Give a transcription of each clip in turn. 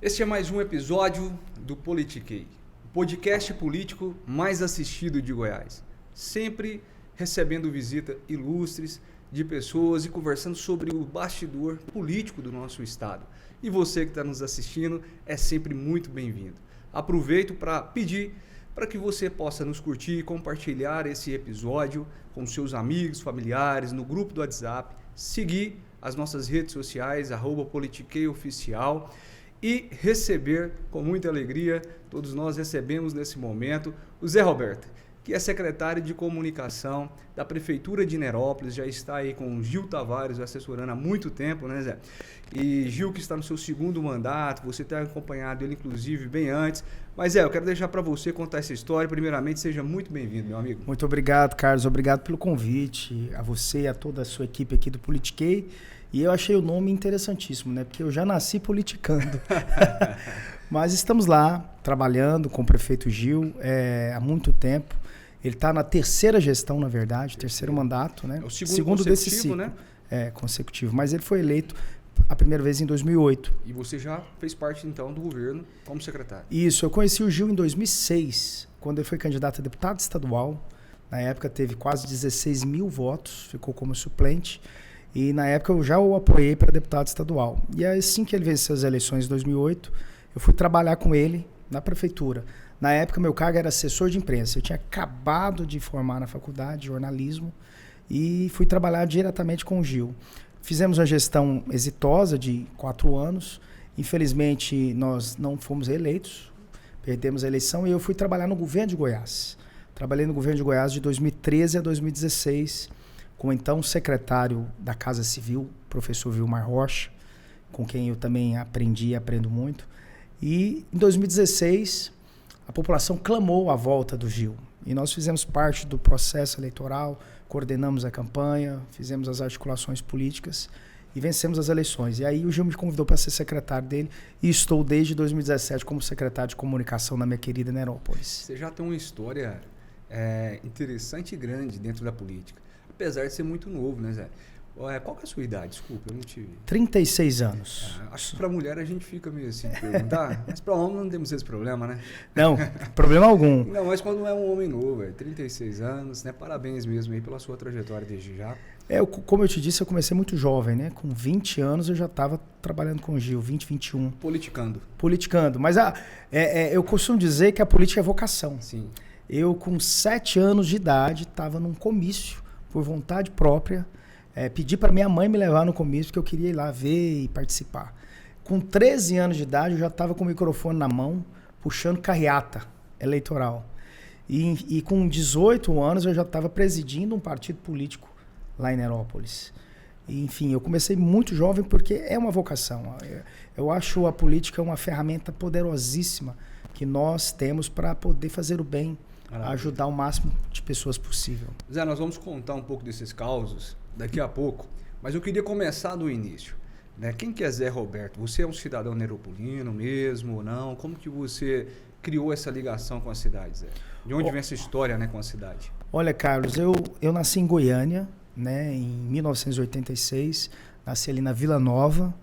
Este é mais um episódio do Politiquei, o podcast político mais assistido de Goiás. Sempre recebendo visita ilustres de pessoas e conversando sobre o bastidor político do nosso estado. E você que está nos assistindo é sempre muito bem-vindo. Aproveito para pedir para que você possa nos curtir e compartilhar esse episódio com seus amigos, familiares, no grupo do WhatsApp, seguir as nossas redes sociais, @politiqueioficial, e receber com muita alegria, todos nós recebemos nesse momento, o Zé Roberto, que é secretário de comunicação da Prefeitura de Nerópolis, já está aí com o Gil Tavares assessorando há muito tempo, né, Zé? E Gil, que está no seu segundo mandato, você tem acompanhado ele, inclusive, bem antes. Mas, Zé, eu quero deixar para você contar essa história. Primeiramente, seja muito bem-vindo, meu amigo. Muito obrigado, Carlos. Obrigado pelo convite, a você e a toda a sua equipe aqui do Politiquei. E eu achei o nome interessantíssimo, né? Porque eu já nasci politicando. Mas estamos lá, trabalhando com o prefeito Gil há muito tempo. Ele está na terceira gestão, na verdade, terceiro mandato, né? É o segundo desse ciclo, né? Consecutivo. Mas ele foi eleito a primeira vez em 2008. E você já fez parte, então, do governo como secretário. Isso, eu conheci o Gil em 2006, quando ele foi candidato a deputado estadual. Na época teve quase 16 mil votos, ficou como suplente. E na época eu já o apoiei para deputado estadual. E assim que ele venceu as eleições em 2008, eu fui trabalhar com ele na prefeitura. Na época meu cargo era assessor de imprensa. Eu tinha acabado de formar na faculdade de jornalismo e fui trabalhar diretamente com o Gil. Fizemos uma gestão exitosa de 4 anos. Infelizmente nós não fomos reeleitos, perdemos a eleição e eu fui trabalhar no governo de Goiás. Trabalhei no governo de Goiás de 2013 a 2016, com o então secretário da Casa Civil, professor Vilmar Rocha, com quem eu também aprendi e aprendo muito. E em 2016, a população clamou a volta do Gil. E nós fizemos parte do processo eleitoral, coordenamos a campanha, fizemos as articulações políticas e vencemos as eleições. E aí o Gil me convidou para ser secretário dele e estou desde 2017 como secretário de comunicação na minha querida Nerópolis. Você já tem uma história interessante e grande dentro da política. Apesar de ser muito novo, né, Zé? Qual que é a sua idade? Desculpa, eu não tive. 36 anos. Acho que para mulher a gente fica meio assim, perguntar, mas para homem não temos esse problema, né? Não, problema algum. Não, mas quando é um homem novo, 36 anos, né? Parabéns mesmo aí pela sua trajetória desde já. Como eu te disse, eu comecei muito jovem, né? Com 20 anos eu já estava trabalhando com o Gil, 20, 21. Politicando. Mas eu costumo dizer que a política é vocação. Sim. Eu, com 7 anos de idade, estava num comício, por vontade própria. Pedi para minha mãe me levar no comício, porque eu queria ir lá ver e participar. Com 13 anos de idade, eu já estava com o microfone na mão, puxando carreata eleitoral. E com 18 anos, eu já estava presidindo um partido político lá em Nerópolis. E, enfim, eu comecei muito jovem porque é uma vocação. Eu acho a política uma ferramenta poderosíssima que nós temos para poder fazer o bem, ajudar o máximo de pessoas possível. Zé, nós vamos contar um pouco desses causos daqui a pouco, mas eu queria começar do início, né? Quem que é Zé Roberto? Você é um cidadão neropolino mesmo ou não? Como que você criou essa ligação com a cidade, Zé? De onde vem essa história, né, com a cidade? Olha, Carlos, eu nasci em Goiânia, né, em 1986, nasci ali na Vila Nova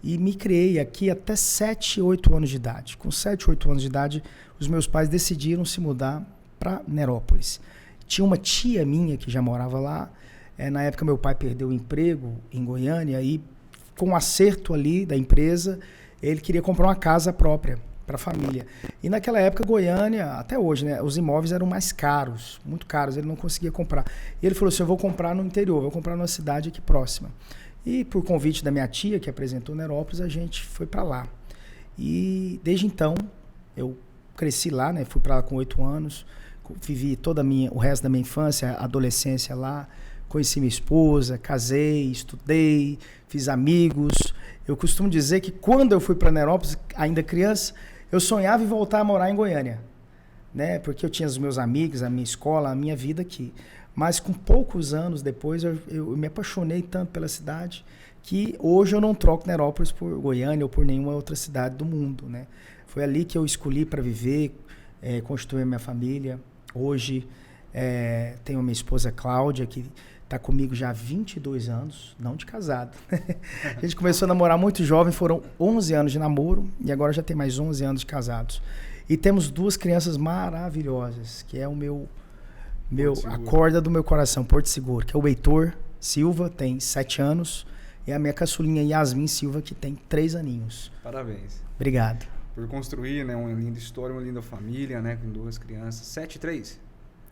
e me criei aqui até 7, 8 anos de idade. Com 7, 8 anos de idade, os meus pais decidiram se mudar para Nerópolis. Tinha uma tia minha que já morava lá. Na época, meu pai perdeu o emprego em Goiânia e, com o acerto ali da empresa, ele queria comprar uma casa própria para a família. E naquela época, Goiânia, até hoje, né, os imóveis eram mais caros, muito caros, ele não conseguia comprar. E ele falou assim, eu vou comprar no interior, vou comprar numa cidade aqui próxima. E por convite da minha tia, que apresentou Nerópolis, a gente foi para lá. E desde então, eu cresci lá, né, fui para lá com 8 anos, vivi o resto da minha infância, adolescência lá, conheci minha esposa, casei, estudei, fiz amigos. Eu costumo dizer que quando eu fui para Nerópolis, ainda criança, eu sonhava em voltar a morar em Goiânia, né? Porque eu tinha os meus amigos, a minha escola, a minha vida aqui. Mas com poucos anos depois, eu me apaixonei tanto pela cidade que hoje eu não troco Nerópolis por Goiânia ou por nenhuma outra cidade do mundo, né? Foi ali que eu escolhi para viver, constituir minha família. Hoje Tenho a minha esposa Cláudia, que está comigo já há 22 anos, não de casado. A gente começou a namorar muito jovem, foram 11 anos de namoro e agora já tem mais 11 anos de casados. E temos 2 crianças maravilhosas, que é a corda do meu coração, Porto Seguro, que é o Heitor Silva, tem 7 anos, e a minha caçulinha Yasmin Silva, que tem 3 aninhos. Parabéns. Obrigado. Por construir, né, uma linda história, uma linda família, né, com 2 crianças. 7 e 3?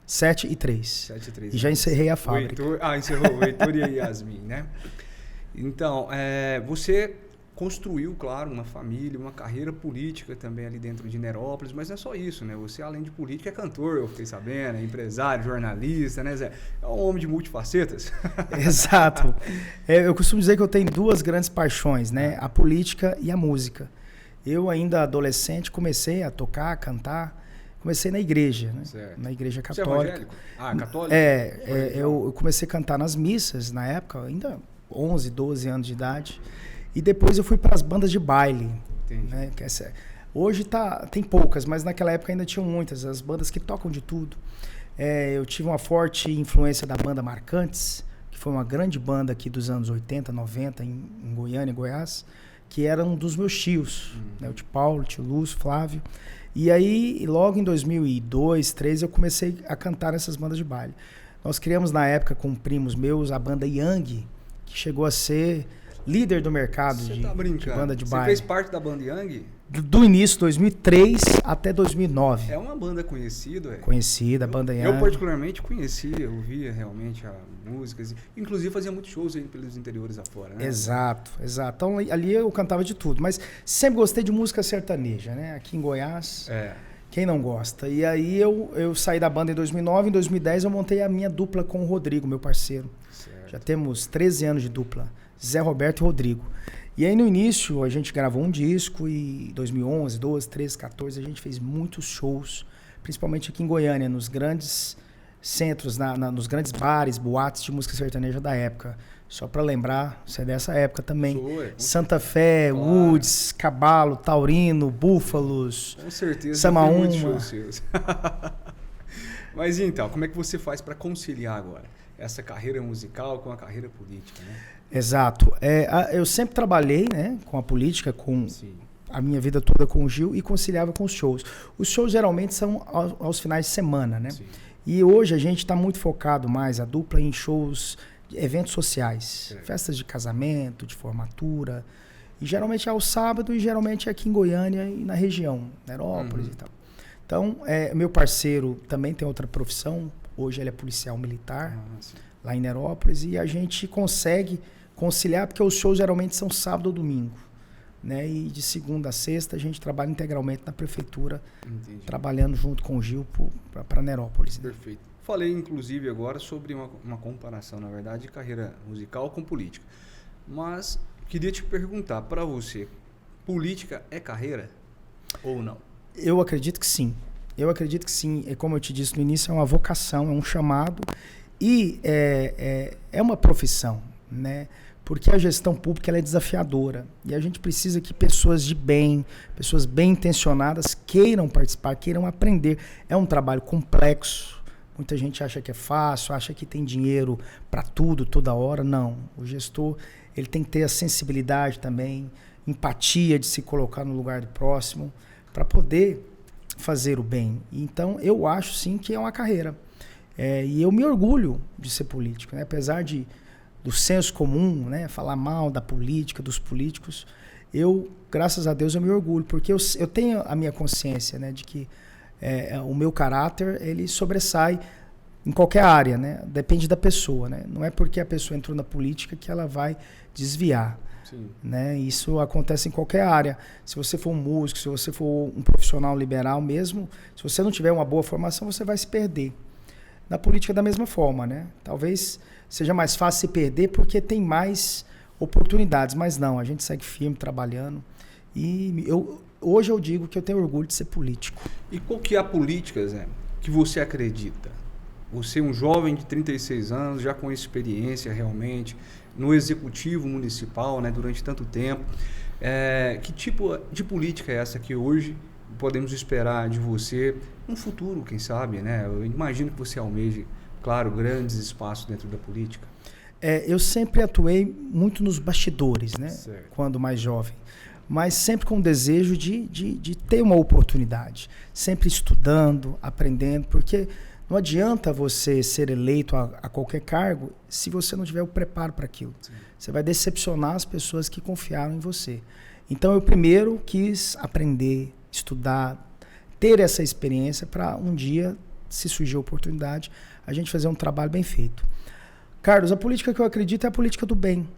7 e 3. 7 e 3. E já encerrei a fábrica. Encerrou o Heitor e a Yasmin, né? Então, você construiu, claro, uma família, uma carreira política também ali dentro de Nerópolis, mas não é só isso, né? Você, além de político, é cantor, eu fiquei sabendo, é empresário, jornalista, né, Zé? É um homem de multifacetas. Exato. Eu costumo dizer que eu tenho 2 grandes paixões, né? A política e a música. Eu, ainda adolescente, comecei a tocar, a cantar. Comecei na igreja, né? Certo. Na igreja Você é católica. evangélico? Católico? Eu comecei a cantar nas missas, na época, ainda 11, 12 anos de idade. E depois eu fui para as bandas de baile. Entendi. Né? Hoje tem poucas, mas naquela época ainda tinham muitas, as bandas que tocam de tudo. Eu tive uma forte influência da banda Marcantes, que foi uma grande banda aqui dos anos 80, 90, em Goiânia, Goiás, que era um dos meus tios, né? O tio Paulo, o tio Lúcio, Flávio. E aí, logo em 2002, 2003, eu comecei a cantar nessas bandas de baile. Nós criamos, na época, com primos meus, a banda Yang, que chegou a ser líder do mercado de banda de baile. Você fez parte da banda Yang? Do início, 2003 até 2009. É uma banda conhecida, Conhecida, a banda Yang. Eu particularmente conhecia, ouvia realmente a músicas, inclusive fazia muitos shows aí pelos interiores afora, né? Exato. Então ali eu cantava de tudo, mas sempre gostei de música sertaneja, né? Aqui em Goiás, quem não gosta? E aí eu saí da banda em 2009, em 2010 eu montei a minha dupla com o Rodrigo, meu parceiro. Certo. Já temos 13 anos de dupla, Zé Roberto e Rodrigo. E aí no início a gente gravou um disco e 2011, 12, 13, 14 a gente fez muitos shows, principalmente aqui em Goiânia, nos grandes centros, nos grandes bares, boates de música sertaneja da época. Só para lembrar, você é dessa época também. Santa Fé, claro. Woods, Cabalo, Taurino, Búfalos, com certeza, Samaúma. Muitos shows seus. Mas então, como é que você faz para conciliar agora essa carreira musical com a carreira política, né? Exato. Eu sempre trabalhei, né, com a política, com a minha vida toda com o Gil e conciliava com os shows. Os shows geralmente são aos finais de semana, né? Sim. E hoje a gente está muito focado mais, a dupla, em shows, eventos sociais, festas de casamento, de formatura. E geralmente é ao sábado e geralmente é aqui em Goiânia e na região, Nerópolis e tal. Então, meu parceiro também tem outra profissão. Hoje ele é policial militar lá em Nerópolis e a gente consegue conciliar porque os shows geralmente são sábado ou domingo, né? E de segunda a sexta a gente trabalha integralmente na prefeitura, trabalhando junto com o Gil para Nerópolis. Perfeito. Falei inclusive agora sobre uma comparação, na verdade, de carreira musical com política. Mas queria te perguntar, para você, política é carreira ou não? Eu acredito que sim. Como eu te disse no início, é uma vocação, é um chamado e é uma profissão, né? Porque a gestão pública ela é desafiadora e a gente precisa que pessoas de bem, pessoas bem intencionadas queiram participar, queiram aprender. É um trabalho complexo. Muita gente acha que é fácil, acha que tem dinheiro para tudo, toda hora. Não. O gestor ele tem que ter a sensibilidade também, empatia de se colocar no lugar do próximo para poder fazer o bem. Então, eu acho sim que é uma carreira. E eu me orgulho de ser político, né? Apesar do senso comum, né? Falar mal da política, dos políticos, graças a Deus, eu me orgulho, porque eu tenho a minha consciência, né? De que o meu caráter, ele sobressai em qualquer área, né? Depende da pessoa, né? Não é porque a pessoa entrou na política que ela vai desviar. Sim. Né? Isso acontece em qualquer área. Se você for um músico, se você for um profissional liberal mesmo, se você não tiver uma boa formação, você vai se perder. Na política da mesma forma, né? Talvez seja mais fácil se perder porque tem mais oportunidades, mas não, a gente segue firme, trabalhando. E hoje eu digo que eu tenho orgulho de ser político. E qual que é a política, Zé, que você acredita? Você é um jovem de 36 anos, já com experiência realmente, no executivo municipal, né, durante tanto tempo. Que tipo de política é essa que hoje podemos esperar de você no futuro, quem sabe, né? Eu imagino que você almeje, claro, grandes espaços dentro da política. Eu sempre atuei muito nos bastidores, né? Certo. Quando mais jovem. Mas sempre com o desejo de ter uma oportunidade. Sempre estudando, aprendendo, porque não adianta você ser eleito a qualquer cargo se você não tiver o preparo para aquilo. Sim. Você vai decepcionar as pessoas que confiaram em você. Então, eu primeiro quis aprender, estudar, ter essa experiência para um dia, se surgir a oportunidade, a gente fazer um trabalho bem feito. Carlos, a política que eu acredito é a política do bem.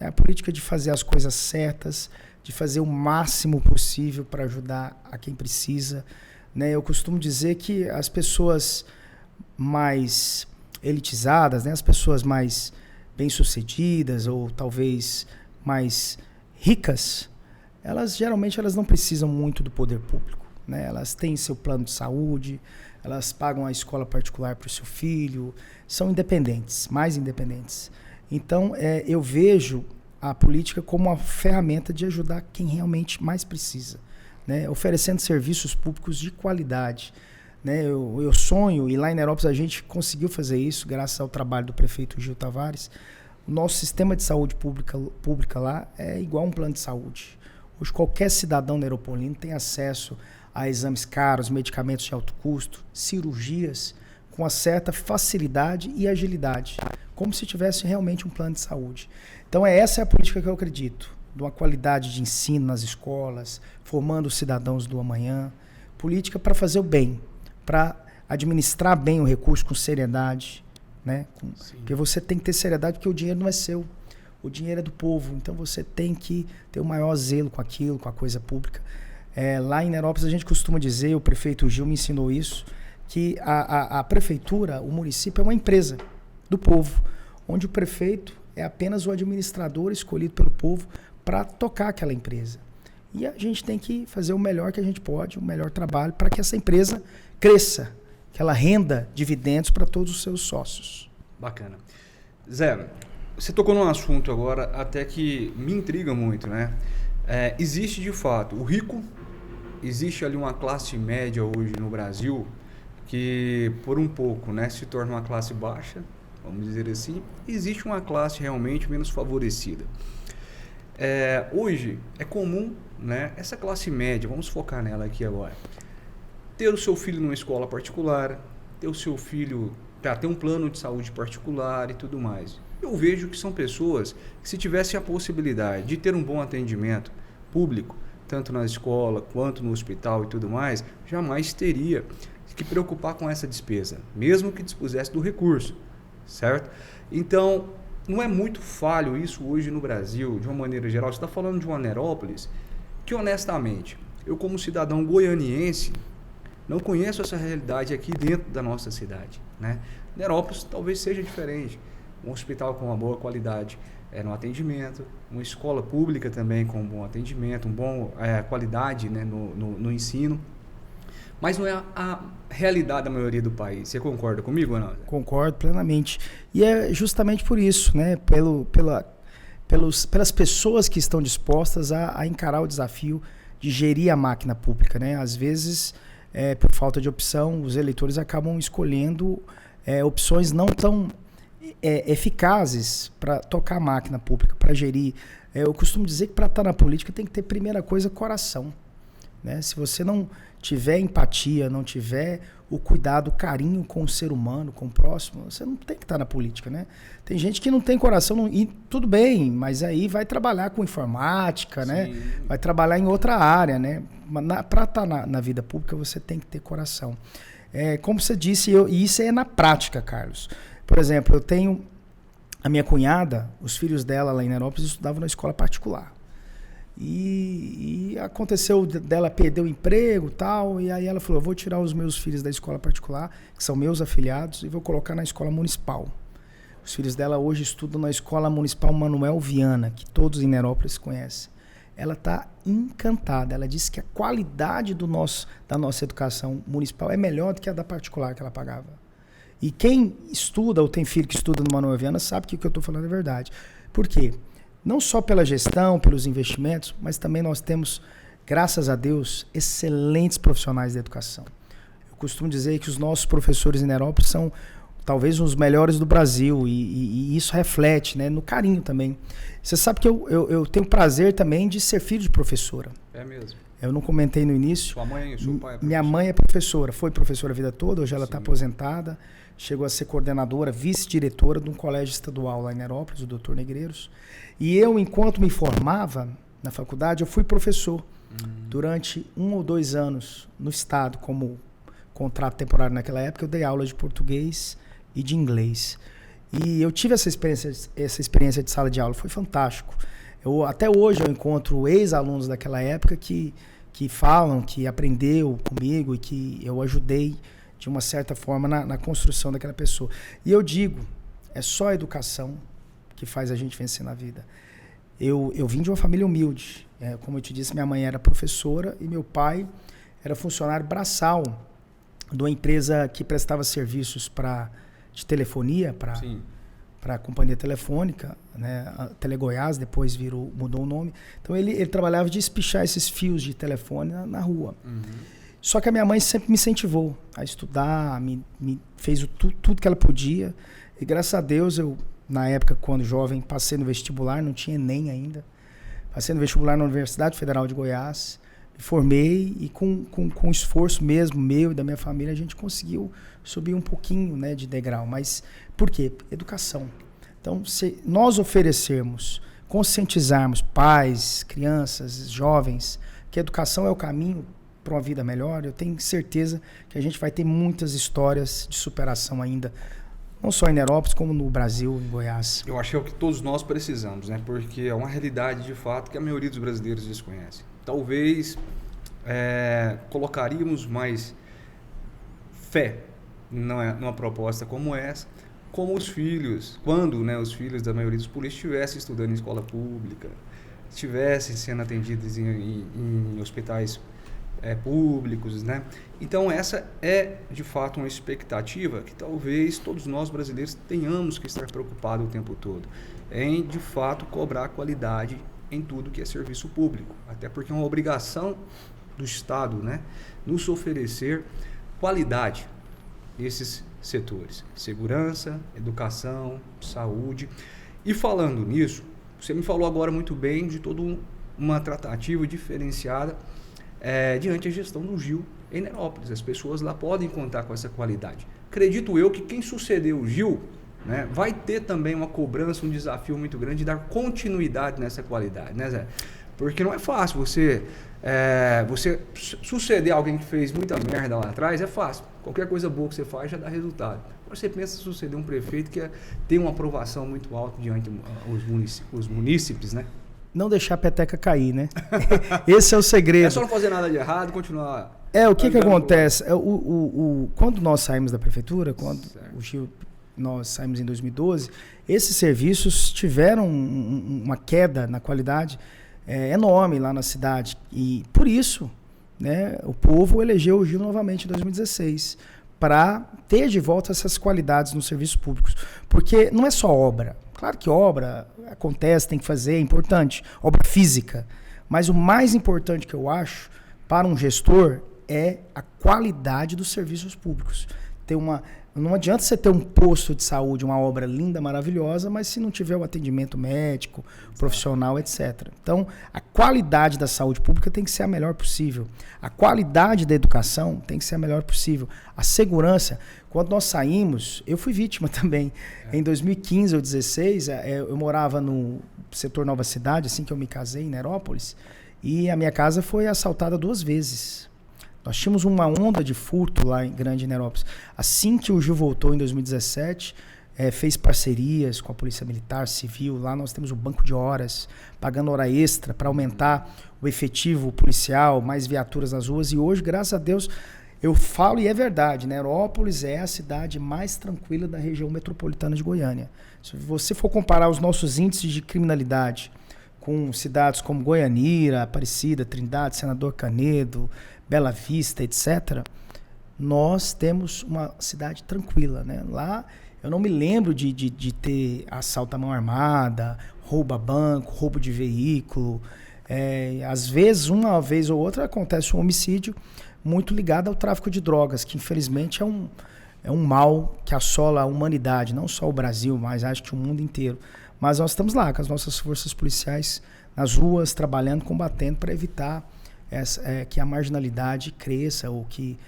É a política de fazer as coisas certas, de fazer o máximo possível para ajudar a quem precisa. Né? Eu costumo dizer que as pessoas mais elitizadas, né? As pessoas mais bem-sucedidas ou talvez mais ricas, geralmente elas não precisam muito do poder público. Né? Elas têm seu plano de saúde, elas pagam a escola particular para o seu filho, são independentes, mais independentes. Então, eu vejo a política como uma ferramenta de ajudar quem realmente mais precisa, né? Oferecendo serviços públicos de qualidade. Né? Eu sonho, e lá em Nerópolis a gente conseguiu fazer isso, graças ao trabalho do prefeito Gil Tavares. O nosso sistema de saúde pública lá é igual a um plano de saúde. Hoje qualquer cidadão neropolino tem acesso a exames caros, medicamentos de alto custo, cirurgias com uma certa facilidade e agilidade, como se tivesse realmente um plano de saúde. Então essa é a política que eu acredito, de uma qualidade de ensino nas escolas, formando os cidadãos do amanhã, política para fazer o bem, para administrar bem o recurso com seriedade, né? Porque você tem que ter seriedade, porque o dinheiro não é seu, o dinheiro é do povo, então você tem que ter o maior zelo com aquilo, com a coisa pública. Lá em Nerópolis a gente costuma dizer, o prefeito Gil me ensinou isso, que a prefeitura, o município é uma empresa do povo, onde o prefeito é apenas o administrador escolhido pelo povo para tocar aquela empresa. E a gente tem que fazer o melhor que a gente pode, o melhor trabalho para que essa empresa cresça, que ela renda dividendos para todos os seus sócios. Bacana. Zé, você tocou num assunto agora até que me intriga muito, né? Existe de fato o rico, existe ali uma classe média hoje no Brasil que por um pouco, né, se torna uma classe baixa, vamos dizer assim, existe uma classe realmente menos favorecida. Hoje é comum, né, essa classe média, vamos focar nela aqui agora, ter o seu filho numa escola particular, ter o seu filho, ter um plano de saúde particular e tudo mais. Eu vejo que são pessoas que, se tivessem a possibilidade de ter um bom atendimento público, tanto na escola quanto no hospital e tudo mais, jamais teria que preocupar com essa despesa, mesmo que dispusesse do recurso, certo? Então, não é muito falho isso hoje no Brasil, de uma maneira geral. Você está falando de uma Nerópolis que, honestamente, eu como cidadão goianiense, não conheço essa realidade aqui dentro da nossa cidade, né? Nerópolis talvez seja diferente. Um hospital com uma boa qualidade no atendimento, uma escola pública também com um bom atendimento, qualidade, né, no ensino. Mas não é a realidade da maioria do país. Você concorda comigo ou não? Concordo plenamente. E é justamente por isso, né, pelas pessoas que estão dispostas a encarar o desafio de gerir a máquina pública, né? Às vezes, por falta de opção, os eleitores acabam escolhendo opções não tão eficazes para tocar a máquina pública, para gerir. Eu costumo dizer que para estar na política tem que ter, primeira coisa, coração. Né? Se você não tiver empatia, não tiver o cuidado, o carinho com o ser humano, com o próximo, você não tem que estar na política, né? Tem gente que não tem coração, e tudo bem, mas aí vai trabalhar com informática, né? Vai trabalhar em outra área, né? Para estar na vida pública, você tem que ter coração. Como você disse, e isso é na prática, Carlos. Por exemplo, eu tenho a minha cunhada, os filhos dela lá em Nerópolis estudavam na escola particular. E aconteceu dela perder o emprego e tal, e aí ela falou, eu vou tirar os meus filhos da escola particular, que são meus afiliados, e vou colocar na escola municipal. Os filhos dela hoje estudam na escola municipal Manuel Viana, que todos em Nerópolis conhecem. Ela está encantada, ela disse que a qualidade da nossa educação municipal é melhor do que a da particular que ela pagava. E quem estuda ou tem filho que estuda no Manuel Viana sabe que o que eu estou falando é verdade. Por quê? Não só pela gestão, pelos investimentos, mas também nós temos graças a Deus, excelentes profissionais da educação. Eu costumo dizer que os nossos professores em Nerópolis são talvez os melhores do Brasil e isso reflete, né, no carinho também. Você sabe que eu tenho prazer também de ser filho de professora. É mesmo? Eu não comentei no início. Sua mãe e seu pai é professor? Minha mãe é professora, foi professora a vida toda, hoje ela está aposentada, chegou a ser coordenadora, vice-diretora de um colégio estadual lá em Nerópolis, o Dr. Negreiros. E eu, enquanto me formava na faculdade, eu fui professor durante 1 ou 2 anos no estado, como contrato temporário naquela época, eu dei aula de português e de inglês. E eu tive essa experiência de sala de aula, foi fantástico. Até hoje eu encontro ex-alunos daquela época que falam que aprendeu comigo e que eu ajudei de uma certa forma na construção daquela pessoa. E eu digo, é só a educação que faz a gente vencer na vida. Eu vim de uma família humilde. Como eu te disse, minha mãe era professora e meu pai era funcionário braçal de uma empresa que prestava serviços de telefonia para a companhia telefônica, né? A Telegoiás, depois mudou o nome. Então ele trabalhava de espichar esses fios de telefone na rua. Só que a minha mãe sempre me incentivou a estudar, me fez tudo que ela podia. E graças a Deus, eu, na época, quando jovem, passei no vestibular, não tinha ENEM ainda. Passei no vestibular na Universidade Federal de Goiás, me formei e com esforço mesmo meu e da minha família, a gente conseguiu subir um pouquinho, né, de degrau. Mas por quê? Educação. Então, se nós oferecermos, conscientizarmos pais, crianças, jovens, que a educação é o caminho para uma vida melhor, eu tenho certeza que a gente vai ter muitas histórias de superação ainda, não só em Nerópolis, como no Brasil, em Goiás. Eu acho que é o que todos nós precisamos, né? Porque é uma realidade, de fato, que a maioria dos brasileiros desconhece. Talvez colocaríamos mais fé numa proposta como essa, como os filhos, quando, né, os filhos da maioria dos políticos estivessem estudando em escola pública, estivessem sendo atendidos em hospitais públicos, né? Então essa é de fato uma expectativa que talvez todos nós brasileiros tenhamos que estar preocupados o tempo todo, em de fato cobrar qualidade em tudo que é serviço público, até porque é uma obrigação do Estado, né, nos oferecer qualidade nesses setores, segurança, educação, saúde. E falando nisso, você me falou agora muito bem de toda uma tratativa diferenciada diante da gestão do Gil em Nerópolis. As pessoas lá podem contar com essa qualidade. Acredito eu que quem sucedeu o Gil, né, vai ter também uma cobrança, um desafio muito grande de dar continuidade nessa qualidade, né, Zé? Porque não é fácil você suceder alguém que fez muita merda lá atrás, é fácil. Qualquer coisa boa que você faz já dá resultado. Agora você pensa em suceder um prefeito que tem uma aprovação muito alta diante os munícipes, né? Não deixar a peteca cair, né? Esse é o segredo. É só não fazer nada de errado, continuar... O que acontece? Quando nós saímos da prefeitura, quando o Gil, nós saímos em 2012, esses serviços tiveram uma queda na qualidade enorme lá na cidade. E por isso, né, o povo elegeu o Gil novamente em 2016, para ter de volta essas qualidades nos serviços públicos. Porque não é só obra. Claro que obra acontece, tem que fazer, é importante. Obra física. Mas o mais importante que eu acho para um gestor é a qualidade dos serviços públicos. Não adianta você ter um posto de saúde, uma obra linda, maravilhosa, mas se não tiver o atendimento médico, profissional, etc. Então, a qualidade da saúde pública tem que ser a melhor possível. A qualidade da educação tem que ser a melhor possível. A segurança, quando nós saímos, eu fui vítima também. Em 2015 ou 2016, eu morava no setor Nova Cidade, assim que eu me casei, em Nerópolis, e a minha casa foi assaltada 2 vezes. Nós tínhamos uma onda de furto lá em Grande Nerópolis. Assim que o Gil voltou em 2017, fez parcerias com a Polícia Militar, Civil. Lá nós temos um banco de horas, pagando hora extra para aumentar o efetivo policial, mais viaturas nas ruas. E hoje, graças a Deus, eu falo e é verdade, Nerópolis é a cidade mais tranquila da região metropolitana de Goiânia. Se você for comparar os nossos índices de criminalidade com cidades como Goianira, Aparecida, Trindade, Senador Canedo, Bela Vista, etc., nós temos uma cidade tranquila, né? Lá eu não me lembro de ter assalto à mão armada, roubo a banco, roubo de veículo, Às vezes, uma vez ou outra, acontece um homicídio muito ligado ao tráfico de drogas, que infelizmente é um mal que assola a humanidade, não só o Brasil, mas acho que o mundo inteiro. Mas nós estamos lá com as nossas forças policiais nas ruas, trabalhando, combatendo para evitar que a marginalidade cresça ou que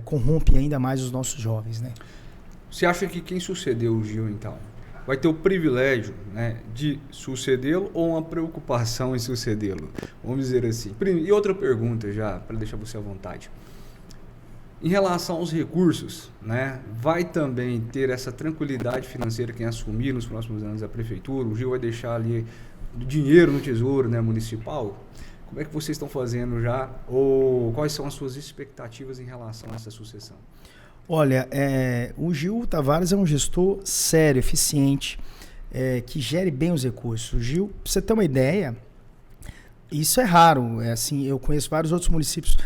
corrompe ainda mais os nossos jovens, né? Você acha que quem sucedeu o Gil, então, vai ter o privilégio, né, de sucedê-lo ou uma preocupação em sucedê-lo? Vamos dizer assim. E outra pergunta já, para deixar você à vontade. Em relação aos recursos, né, vai também ter essa tranquilidade financeira quem assumir nos próximos anos a prefeitura? O Gil vai deixar ali dinheiro no tesouro, né, municipal? Como é que vocês estão fazendo já? Ou quais são as suas expectativas em relação a essa sucessão? Olha, o Gil Tavares é um gestor sério, eficiente, que gere bem os recursos. O Gil, pra você ter uma ideia, isso é raro. Assim, eu conheço vários outros municípios.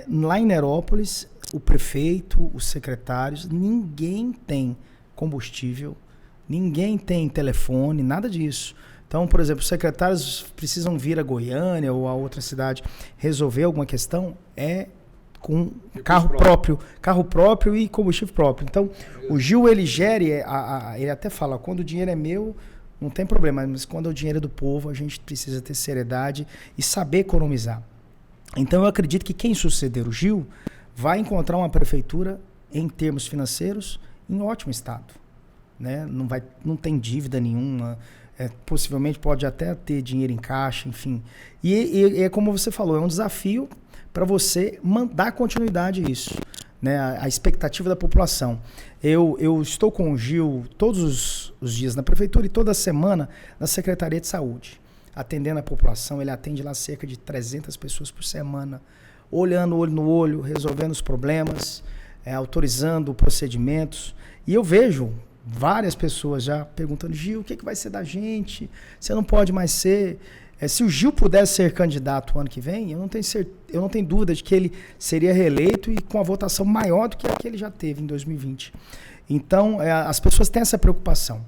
Lá em Nerópolis, o prefeito, os secretários, ninguém tem combustível, ninguém tem telefone, nada disso. Então, por exemplo, os secretários precisam vir a Goiânia ou a outra cidade resolver alguma questão, com carro próprio e combustível próprio. Então, o Gil, ele gere, ele até fala, quando o dinheiro é meu, não tem problema, mas quando é o dinheiro do povo, a gente precisa ter seriedade e saber economizar. Então, eu acredito que quem suceder o Gil vai encontrar uma prefeitura, em termos financeiros, em ótimo estado, né? Não tem dívida nenhuma, possivelmente pode até ter dinheiro em caixa, enfim. E é como você falou, é um desafio para você dar continuidade a isso, né? A expectativa da população. Eu estou com o Gil todos os dias na prefeitura e toda semana na Secretaria de Saúde, atendendo a população. Ele atende lá cerca de 300 pessoas por semana, olhando olho no olho, resolvendo os problemas, autorizando procedimentos. E eu vejo várias pessoas já perguntando, Gil, o que vai ser da gente? Você não pode mais ser... Se o Gil pudesse ser candidato o ano que vem, eu não tenho dúvida de que ele seria reeleito e com a votação maior do que a que ele já teve em 2020. Então, as pessoas têm essa preocupação.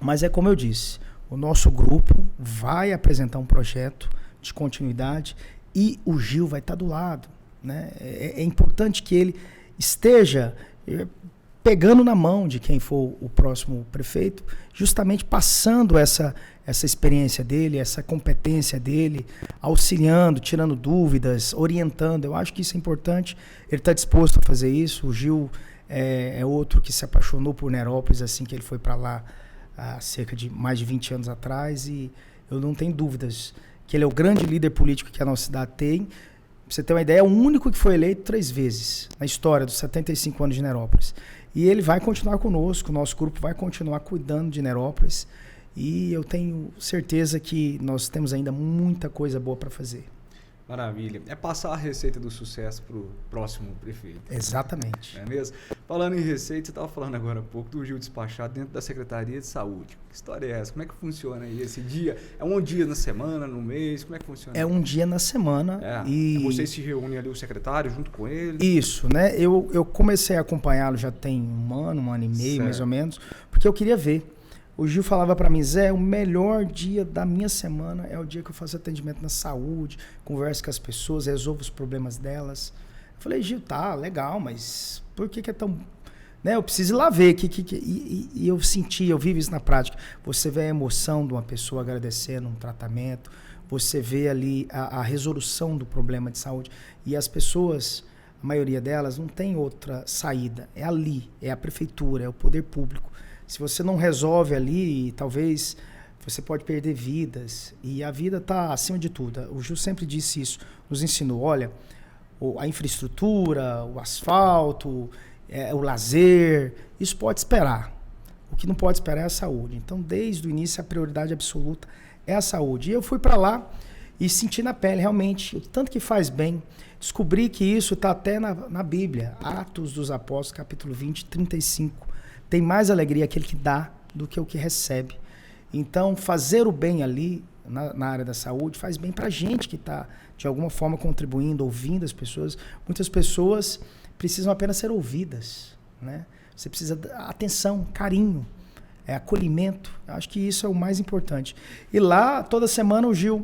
Mas é como eu disse, o nosso grupo vai apresentar um projeto de continuidade e o Gil vai estar do lado, né? É importante que ele esteja pegando na mão de quem for o próximo prefeito, justamente passando essa experiência dele, essa competência dele, auxiliando, tirando dúvidas, orientando. Eu acho que isso é importante. Ele está disposto a fazer isso. O Gil é outro que se apaixonou por Nerópolis assim que ele foi para lá há cerca de mais de 20 anos atrás, e eu não tenho dúvidas que ele é o grande líder político que a nossa cidade tem. Pra você ter uma ideia, é o único que foi eleito 3 vezes na história dos 75 anos de Nerópolis. E ele vai continuar conosco, o nosso grupo vai continuar cuidando de Nerópolis. E eu tenho certeza que nós temos ainda muita coisa boa para fazer. Maravilha. É passar a receita do sucesso para o próximo prefeito. Exatamente. Não é mesmo? Falando em receita, você estava falando agora há pouco do Gil despachado dentro da Secretaria de Saúde. Que história é essa? Como é que funciona aí esse dia? É um dia na semana, no mês? Como é que funciona? É um dia na semana. E vocês se reúnem ali, o secretário, junto com ele? Isso, né? Eu comecei a acompanhá-lo já tem um ano e meio, certo, mais ou menos, porque eu queria ver. O Gil falava para mim, Zé, o melhor dia da minha semana é o dia que eu faço atendimento na saúde, converso com as pessoas, resolvo os problemas delas. Eu falei, Gil, tá, legal, mas por que é tão... Né, eu preciso ir lá ver. E eu senti, eu vivo isso na prática. Você vê a emoção de uma pessoa agradecendo um tratamento, você vê ali a resolução do problema de saúde. E as pessoas, a maioria delas, não tem outra saída. É ali, é a prefeitura, é o poder público. Se você não resolve ali, talvez você pode perder vidas. E a vida está acima de tudo. O Gil sempre disse isso, nos ensinou. Olha, a infraestrutura, o asfalto, o lazer, isso pode esperar. O que não pode esperar é a saúde. Então, desde o início, a prioridade absoluta é a saúde. E eu fui para lá e senti na pele, realmente, o tanto que faz bem. Descobri que isso está até na Bíblia. Atos dos Apóstolos, capítulo 20, 35. Tem mais alegria aquele que dá do que o que recebe. Então, fazer o bem ali, na área da saúde, faz bem para a gente que está, de alguma forma, contribuindo, ouvindo as pessoas. Muitas pessoas precisam apenas ser ouvidas, né? Você precisa de atenção, carinho, acolhimento. Eu acho que isso é o mais importante. E lá, toda semana, o Gil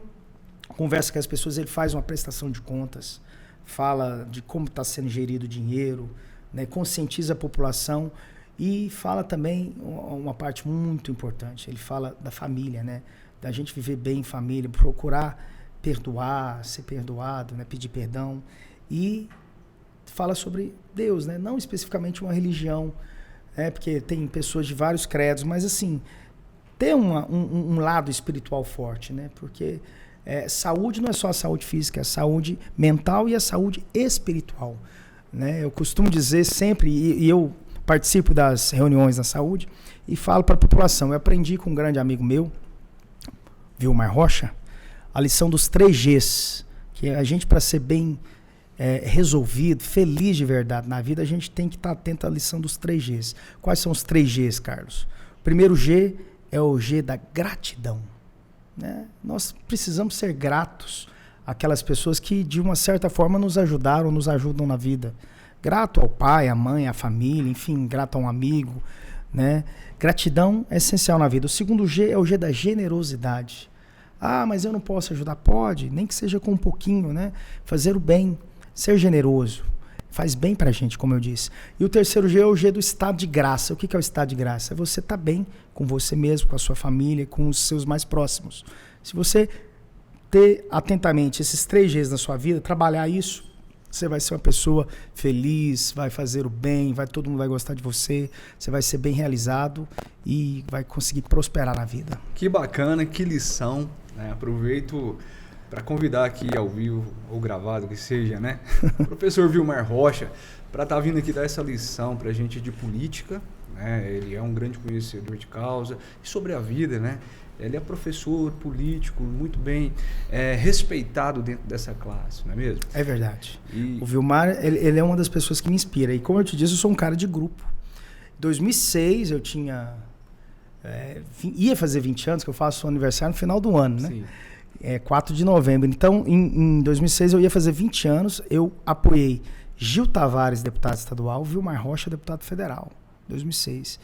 conversa com as pessoas, ele faz uma prestação de contas, fala de como está sendo gerido o dinheiro, né, conscientiza a população e fala também uma parte muito importante, ele fala da família, né, da gente viver bem em família, procurar perdoar, ser perdoado, né, pedir perdão, e fala sobre Deus, né, não especificamente uma religião, porque tem pessoas de vários credos, mas assim, ter um lado espiritual forte, né, porque saúde não é só a saúde física, é a saúde mental e a saúde espiritual, né? Eu costumo dizer sempre, e eu participo das reuniões na saúde e falo para a população, eu aprendi com um grande amigo meu, Vilmar Rocha, a lição dos 3 Gs, que a gente, para ser bem resolvido, feliz de verdade na vida, a gente tem que estar atento à lição dos 3 Gs. Quais são os 3 Gs, Carlos? O primeiro G é o G da gratidão. Né? Nós precisamos ser gratos àquelas pessoas que, de uma certa forma, nos ajudaram, nos ajudam na vida. Grato ao pai, à mãe, à família, enfim, grato a um amigo. Né? Gratidão é essencial na vida. O segundo G é o G da generosidade. Ah, mas eu não posso ajudar. Pode, nem que seja com um pouquinho, né? Fazer o bem, ser generoso. Faz bem pra gente, como eu disse. E o terceiro G é o G do estado de graça. O que é o estado de graça? É você estar bem com você mesmo, com a sua família, com os seus mais próximos. Se você ter atentamente esses 3 Gs na sua vida, trabalhar isso, você vai ser uma pessoa feliz, vai fazer o bem, todo mundo vai gostar de você, você vai ser bem realizado e vai conseguir prosperar na vida. Que bacana, que lição, né? Aproveito para convidar aqui ao vivo ou gravado, que seja, né? O professor Vilmar Rocha, para estar vindo aqui dar essa lição para a gente de política, né? Ele é um grande conhecedor de causa e sobre a vida, né? Ele é professor político, muito bem respeitado dentro dessa classe, não é mesmo? É verdade. O Vilmar, ele é uma das pessoas que me inspira. E como eu te disse, eu sou um cara de grupo. Em 2006, eu tinha... ia fazer 20 anos, que eu faço aniversário no final do ano, né? Sim. 4 de novembro. Então, em 2006, eu ia fazer 20 anos. Eu apoiei Gil Tavares, deputado estadual, Vilmar Rocha, deputado federal. 2006.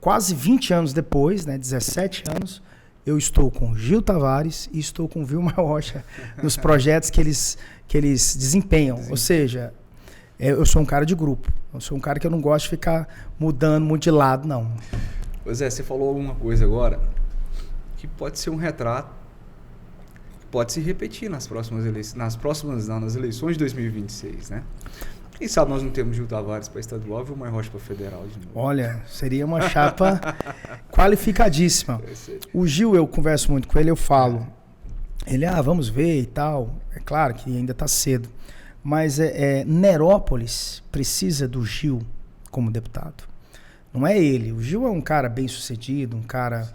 Quase 20 anos depois, né, 17 anos, eu estou com Gil Tavares e estou com Vilmar Rocha nos projetos que eles desempenham. Ou seja, eu sou um cara de grupo. Eu sou um cara que eu não gosto de ficar mudando muito de lado, não. Pois é, você falou alguma coisa agora que pode ser um retrato, pode se repetir nas eleições de 2026, né? Quem sabe nós não temos Gil Tavares para estadual e Vilmar Rocha para federal de novo. Olha, seria uma chapa qualificadíssima. O Gil, eu converso muito com ele, eu falo. Ele, vamos ver e tal. É claro que ainda está cedo. Mas Nerópolis precisa do Gil como deputado. Não é ele. O Gil é um cara bem sucedido, um cara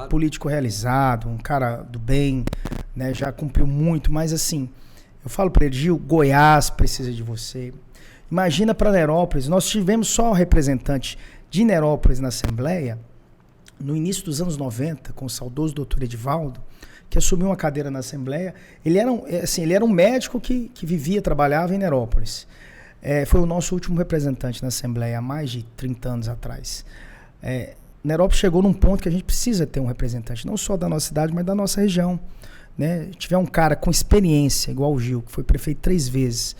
político realizado, um cara do bem, né? Já cumpriu muito, mas assim... Eu falo para ele, Gil, Goiás precisa de você. Imagina para Nerópolis, nós tivemos só um representante de Nerópolis na Assembleia, no início dos anos 90, com o saudoso doutor Edivaldo, que assumiu uma cadeira na Assembleia. Ele era um médico que vivia, trabalhava em Nerópolis. Foi o nosso último representante na Assembleia, há mais de 30 anos atrás. Nerópolis chegou num ponto que a gente precisa ter um representante, não só da nossa cidade, mas da nossa região. Né? Tiver um cara com experiência, igual o Gil, que foi prefeito 3 vezes,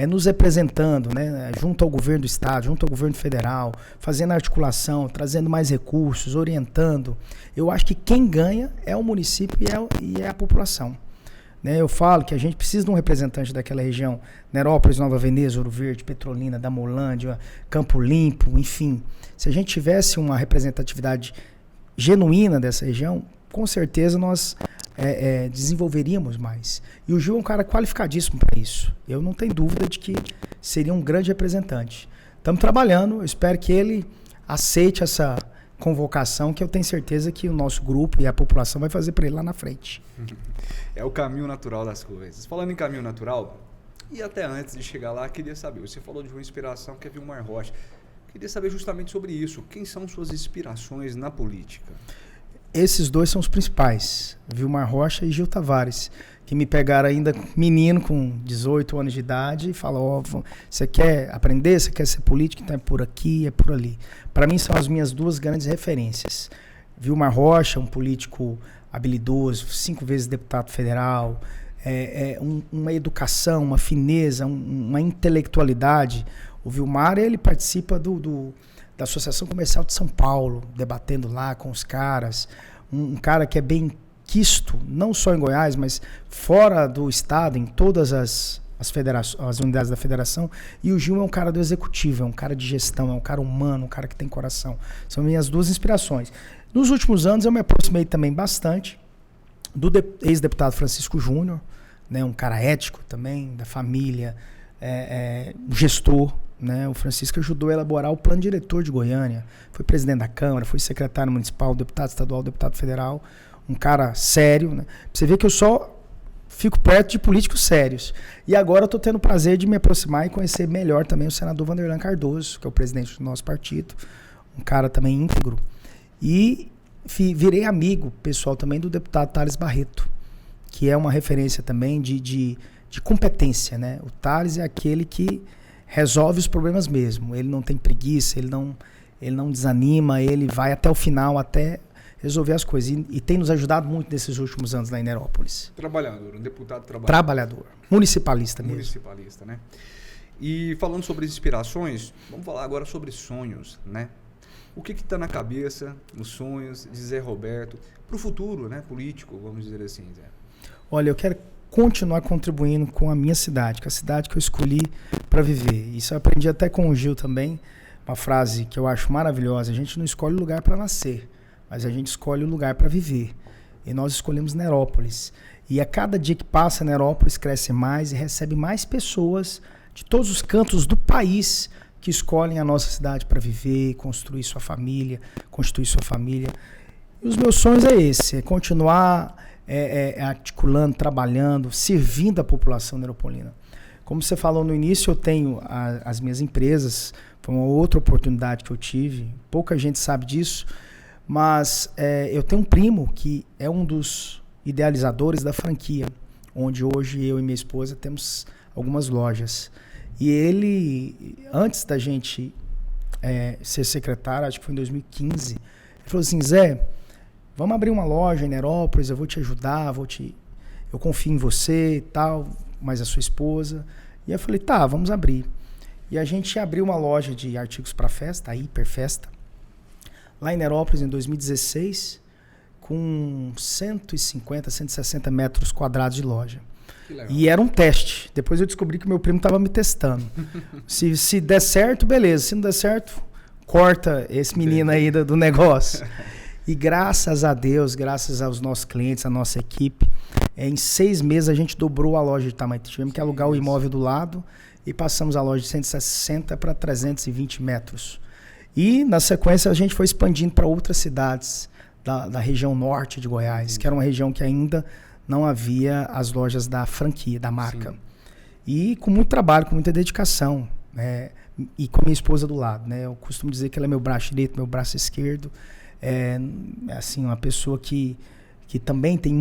nos representando, né? Junto ao governo do estado, junto ao governo federal, fazendo articulação, trazendo mais recursos, orientando. Eu acho que quem ganha é o município e é a população. Né? Eu falo que a gente precisa de um representante daquela região, Nerópolis, Nova Veneza, Ouro Verde, Petrolina, Damolândia, Campo Limpo, enfim. Se a gente tivesse uma representatividade genuína dessa região, com certeza nós desenvolveríamos mais. E o Gil é um cara qualificadíssimo para isso. Eu não tenho dúvida de que seria um grande representante. Estamos trabalhando, eu espero que ele aceite essa convocação, que eu tenho certeza que o nosso grupo e a população vai fazer para ele lá na frente. É o caminho natural das coisas. Falando em caminho natural, e até antes de chegar lá, queria saber, você falou de uma inspiração que é Vilmar Rocha. Queria saber justamente sobre isso. Quem são suas inspirações na política? Esses 2 são os principais, Vilmar Rocha e Gil Tavares, que me pegaram ainda menino com 18 anos de idade e falaram, você quer aprender, você quer ser político, então é por aqui, é por ali. Para mim são as minhas 2 grandes referências. Vilmar Rocha, um político habilidoso, 5 vezes deputado federal, uma educação, uma fineza, uma intelectualidade. O Vilmar, ele participa da Associação Comercial de São Paulo, debatendo lá com os caras. Um cara que é bem quisto, não só em Goiás, mas fora do estado, em todas as unidades da federação. E o Gil é um cara do executivo, é um cara de gestão, é um cara humano, um cara que tem coração. São minhas 2 inspirações. Nos últimos anos eu me aproximei também bastante do ex-deputado Francisco Júnior, né, um cara ético também, da família, gestor. Né? O Francisco ajudou a elaborar o plano diretor de Goiânia, foi presidente da Câmara, foi secretário municipal, deputado estadual, deputado federal, um cara sério. Né? Pra você ver que eu só fico perto de políticos sérios. E agora eu estou tendo o prazer de me aproximar e conhecer melhor também o senador Vanderlan Cardoso, que é o presidente do nosso partido, um cara também íntegro. E virei amigo pessoal também do deputado Thales Barreto, que é uma referência também de competência. Né? O Thales é aquele que resolve os problemas mesmo. Ele não tem preguiça, ele não desanima, ele vai até o final, até resolver as coisas. E tem nos ajudado muito nesses últimos anos lá em Nerópolis. Trabalhador, um deputado trabalhador. Trabalhador. Municipalista mesmo. Municipalista, né? E falando sobre inspirações, vamos falar agora sobre sonhos, né? O que está na cabeça, nos sonhos de Zé Roberto, para o futuro, né? Político, vamos dizer assim, Zé. Olha, eu quero continuar contribuindo com a minha cidade, com a cidade que eu escolhi para viver. Isso eu aprendi até com o Gil também, uma frase que eu acho maravilhosa: a gente não escolhe o lugar para nascer, mas a gente escolhe o lugar para viver. E nós escolhemos Nerópolis. E a cada dia que passa, Nerópolis cresce mais e recebe mais pessoas de todos os cantos do país que escolhem a nossa cidade para viver, construir sua família, constituir sua família. E os meus sonhos é esse, é continuar articulando, trabalhando, servindo a população neropolina. Como você falou no início, eu tenho as minhas empresas, foi uma outra oportunidade que eu tive, pouca gente sabe disso, mas eu tenho um primo que é um dos idealizadores da franquia, onde hoje eu e minha esposa temos algumas lojas. E ele, antes da gente ser secretário, acho que foi em 2015, ele falou assim: Zé, vamos abrir uma loja em Nerópolis, eu vou te ajudar, eu confio em você e tal, mas a sua esposa. E eu falei: tá, vamos abrir. E a gente abriu uma loja de artigos para festa, a Hiperfesta, lá em Nerópolis em 2016, com 150, 160 metros quadrados de loja. E era um teste. Depois eu descobri que meu primo estava me testando. Se der certo, beleza. Se não der certo, corta esse menino aí do negócio. E graças a Deus, graças aos nossos clientes, à nossa equipe, em 6 meses a gente dobrou a loja de tamanho. Tivemos que alugar o imóvel do lado e passamos a loja de 160 para 320 metros. E, na sequência, a gente foi expandindo para outras cidades da região norte de Goiás, que era uma região que ainda não havia as lojas da franquia, da marca. Sim. E com muito trabalho, com muita dedicação, né? E com minha esposa do lado, né? Eu costumo dizer que ela é meu braço direito, meu braço esquerdo. É assim, uma pessoa que também tem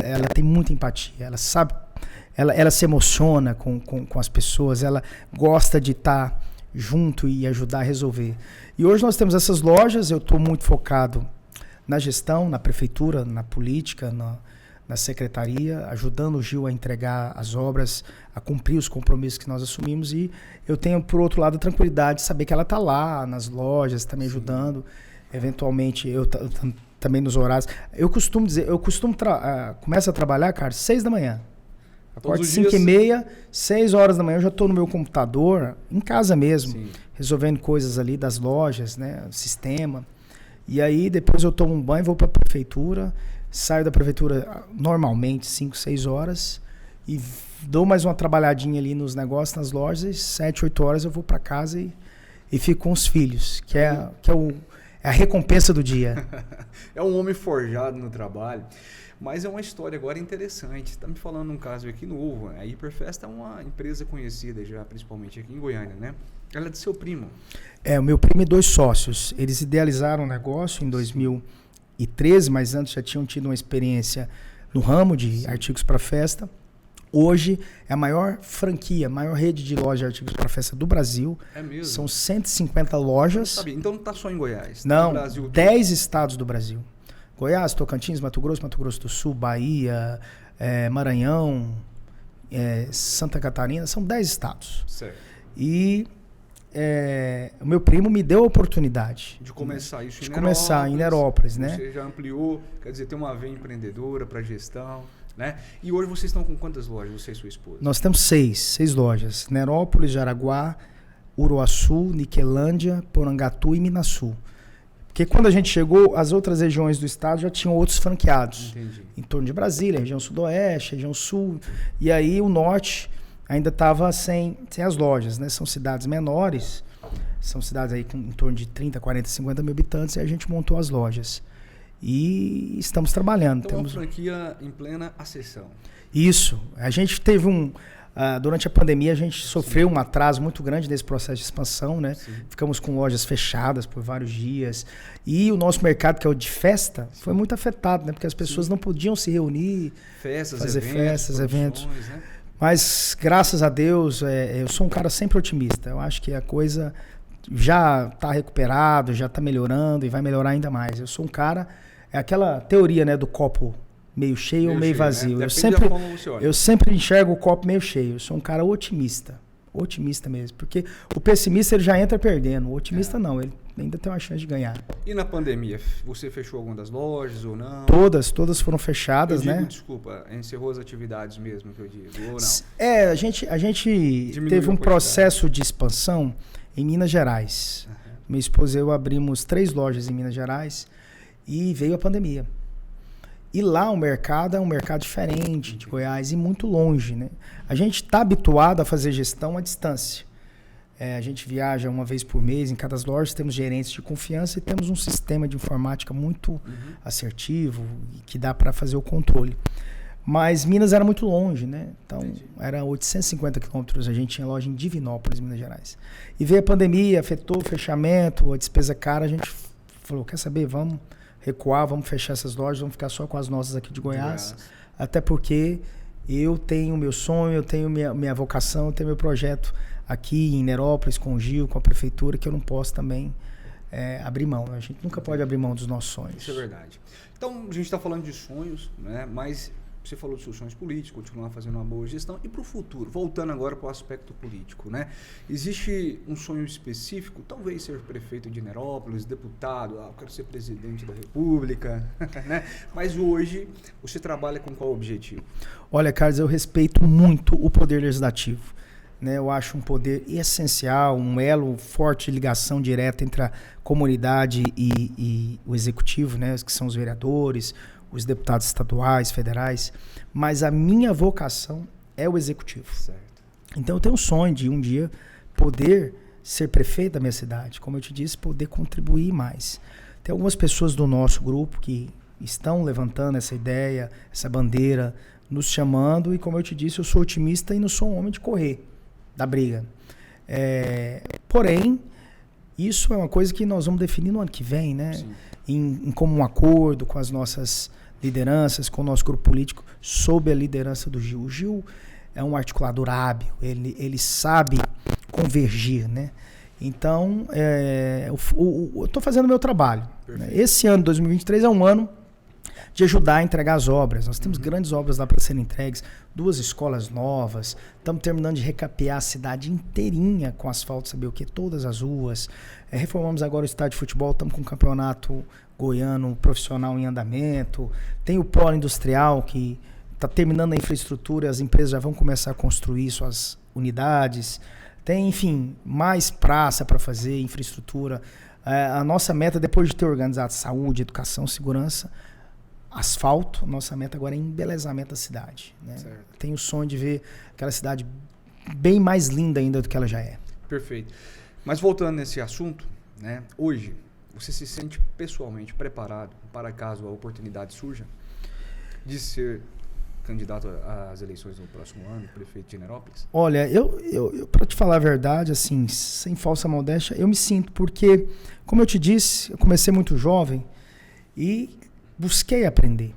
ela tem muita empatia, ela sabe, ela se emociona com as pessoas, ela gosta de estar junto e ajudar a resolver. E hoje nós temos essas lojas, eu estou muito focado na gestão, na prefeitura, na política, na secretaria, ajudando o Gil a entregar as obras, a cumprir os compromissos que nós assumimos. E eu tenho, por outro lado, a tranquilidade de saber que ela está lá nas lojas, está me ajudando. Eventualmente, eu também nos horários. Eu costumo dizer, começo a trabalhar, cara, 6 da manhã. Acordo 5h30, 6 horas da manhã, eu já estou no meu computador, em casa mesmo, sim, resolvendo coisas ali das lojas, né, sistema. E aí, depois eu tomo um banho, vou para a prefeitura, saio da prefeitura normalmente 5, 6 horas e dou mais uma trabalhadinha ali nos negócios, nas lojas, e 7, 8 horas eu vou para casa e fico com os filhos, que é a recompensa do dia. É um homem forjado no trabalho, mas é uma história agora interessante. Você está me falando um caso aqui novo. A Hiperfesta é uma empresa conhecida já, principalmente aqui em Goiânia, né? Ela é de seu primo. O meu primo e 2 sócios. Eles idealizaram o negócio em 2013, mas antes já tinham tido uma experiência no ramo de artigos para festa. Hoje é a maior franquia, a maior rede de lojas de artigos para festa do Brasil. É mesmo? São 150 lojas. Então não está só em Goiás. Não, no Brasil, 10 estados do Brasil. Goiás, Tocantins, Mato Grosso do Sul, Bahia, Maranhão, Santa Catarina, são 10 estados. Certo. E o meu primo me deu a oportunidade de começar isso em Nerópolis, né? Você já ampliou, quer dizer, tem uma veia empreendedora para gestão, né? E hoje vocês estão com quantas lojas, você e sua esposa? Nós temos 6 lojas. Nerópolis, Jaraguá, Uruaçu, Niquelândia, Porangatu e Minasul. Porque quando a gente chegou, as outras regiões do estado já tinham outros franqueados. Entendi. Em torno de Brasília, região sudoeste, região sul. E aí o norte ainda estava sem as lojas, né? São cidades menores, são cidades aí com em torno de 30, 40, 50 mil habitantes, e a gente montou as lojas. E estamos trabalhando. Então, uma franquia em plena ascensão. Isso. A gente teve durante a pandemia, a gente sofreu um atraso muito grande nesse processo de expansão, né? Sim. Ficamos com lojas fechadas por vários dias. E o nosso mercado, que é o de festa, foi muito afetado, né? Porque as pessoas não podiam se reunir, fazer festas, eventos. Né? Mas, graças a Deus, eu sou um cara sempre otimista. Eu acho que a coisa já está recuperado, já está melhorando e vai melhorar ainda mais. Eu sou um cara... É aquela teoria, né, do copo meio cheio ou meio vazio. Né? Eu sempre enxergo o copo meio cheio. Eu sou um cara otimista. Otimista mesmo. Porque o pessimista ele já entra perdendo. O otimista não, ele ainda tem uma chance de ganhar. E na pandemia, você fechou alguma das lojas ou não? Todas foram fechadas, né? Desculpa, encerrou as atividades mesmo que eu digo, ou não? A gente teve um processo de expansão em Minas Gerais. Uhum. Minha esposa e eu abrimos 3 lojas em Minas Gerais e veio a pandemia. E lá o mercado é um mercado diferente de Goiás e muito longe, né? A gente está habituado a fazer gestão à distância. A gente viaja uma vez por mês em cada loja, temos gerentes de confiança e temos um sistema de informática muito assertivo e que dá para fazer o controle. Mas Minas era muito longe, né? Então, era 850 quilômetros, a gente tinha loja em Divinópolis, Minas Gerais. E veio a pandemia, afetou o fechamento, a despesa cara, a gente falou, quer saber, vamos recuar, vamos fechar essas lojas, vamos ficar só com as nossas aqui de Goiás. Até porque eu tenho meu sonho, eu tenho minha vocação, eu tenho meu projeto aqui em Nerópolis, com o Gil, com a prefeitura, que eu não posso também abrir mão. A gente nunca pode abrir mão dos nossos sonhos. Isso é verdade. Então, a gente está falando de sonhos, né? Mas você falou dos seus sonhos políticos, continuar fazendo uma boa gestão. E para o futuro, voltando agora para o aspecto político, né? Existe um sonho específico, talvez ser prefeito de Nerópolis, deputado, eu quero ser presidente da República, né? Mas hoje, você trabalha com qual objetivo? Olha, Carlos, eu respeito muito o poder legislativo. Né? Eu acho um poder essencial, um elo forte de ligação direta entre a comunidade e o executivo, né? Que são os vereadores, os deputados estaduais, federais, mas a minha vocação é o executivo. Certo. Então eu tenho um sonho de um dia poder ser prefeito da minha cidade, como eu te disse, poder contribuir mais. Tem algumas pessoas do nosso grupo que estão levantando essa ideia, essa bandeira, nos chamando, e como eu te disse, eu sou otimista e não sou um homem de correr da briga. Porém, isso é uma coisa que nós vamos definir no ano que vem, né? Em comum acordo com as nossas lideranças, com o nosso grupo político, sob a liderança do Gil. O Gil é um articulador hábil, ele sabe convergir, né? Então, eu estou fazendo o meu trabalho. Né? Esse ano, 2023, é um ano de ajudar a entregar as obras. Nós temos grandes obras lá para serem entregues, 2 escolas novas, estamos terminando de recapear a cidade inteirinha com asfalto, saber o que? Todas as ruas. Reformamos agora o estádio de futebol, estamos com um campeonato goiano profissional em andamento. Tem o polo industrial que está terminando a infraestrutura, as empresas já vão começar a construir suas unidades. Tem, enfim, mais praça para fazer, infraestrutura. A nossa meta, depois de ter organizado saúde, educação, segurança, asfalto, nossa meta agora é embelezamento da cidade. Né? Tenho o sonho de ver aquela cidade bem mais linda ainda do que ela já é. Perfeito. Mas voltando nesse assunto, né, hoje, você se sente pessoalmente preparado para caso a oportunidade surja de ser candidato às eleições no próximo ano, prefeito de Nerópolis? Olha, eu para te falar a verdade, assim, sem falsa modéstia, eu me sinto, porque, como eu te disse, eu comecei muito jovem e busquei aprender.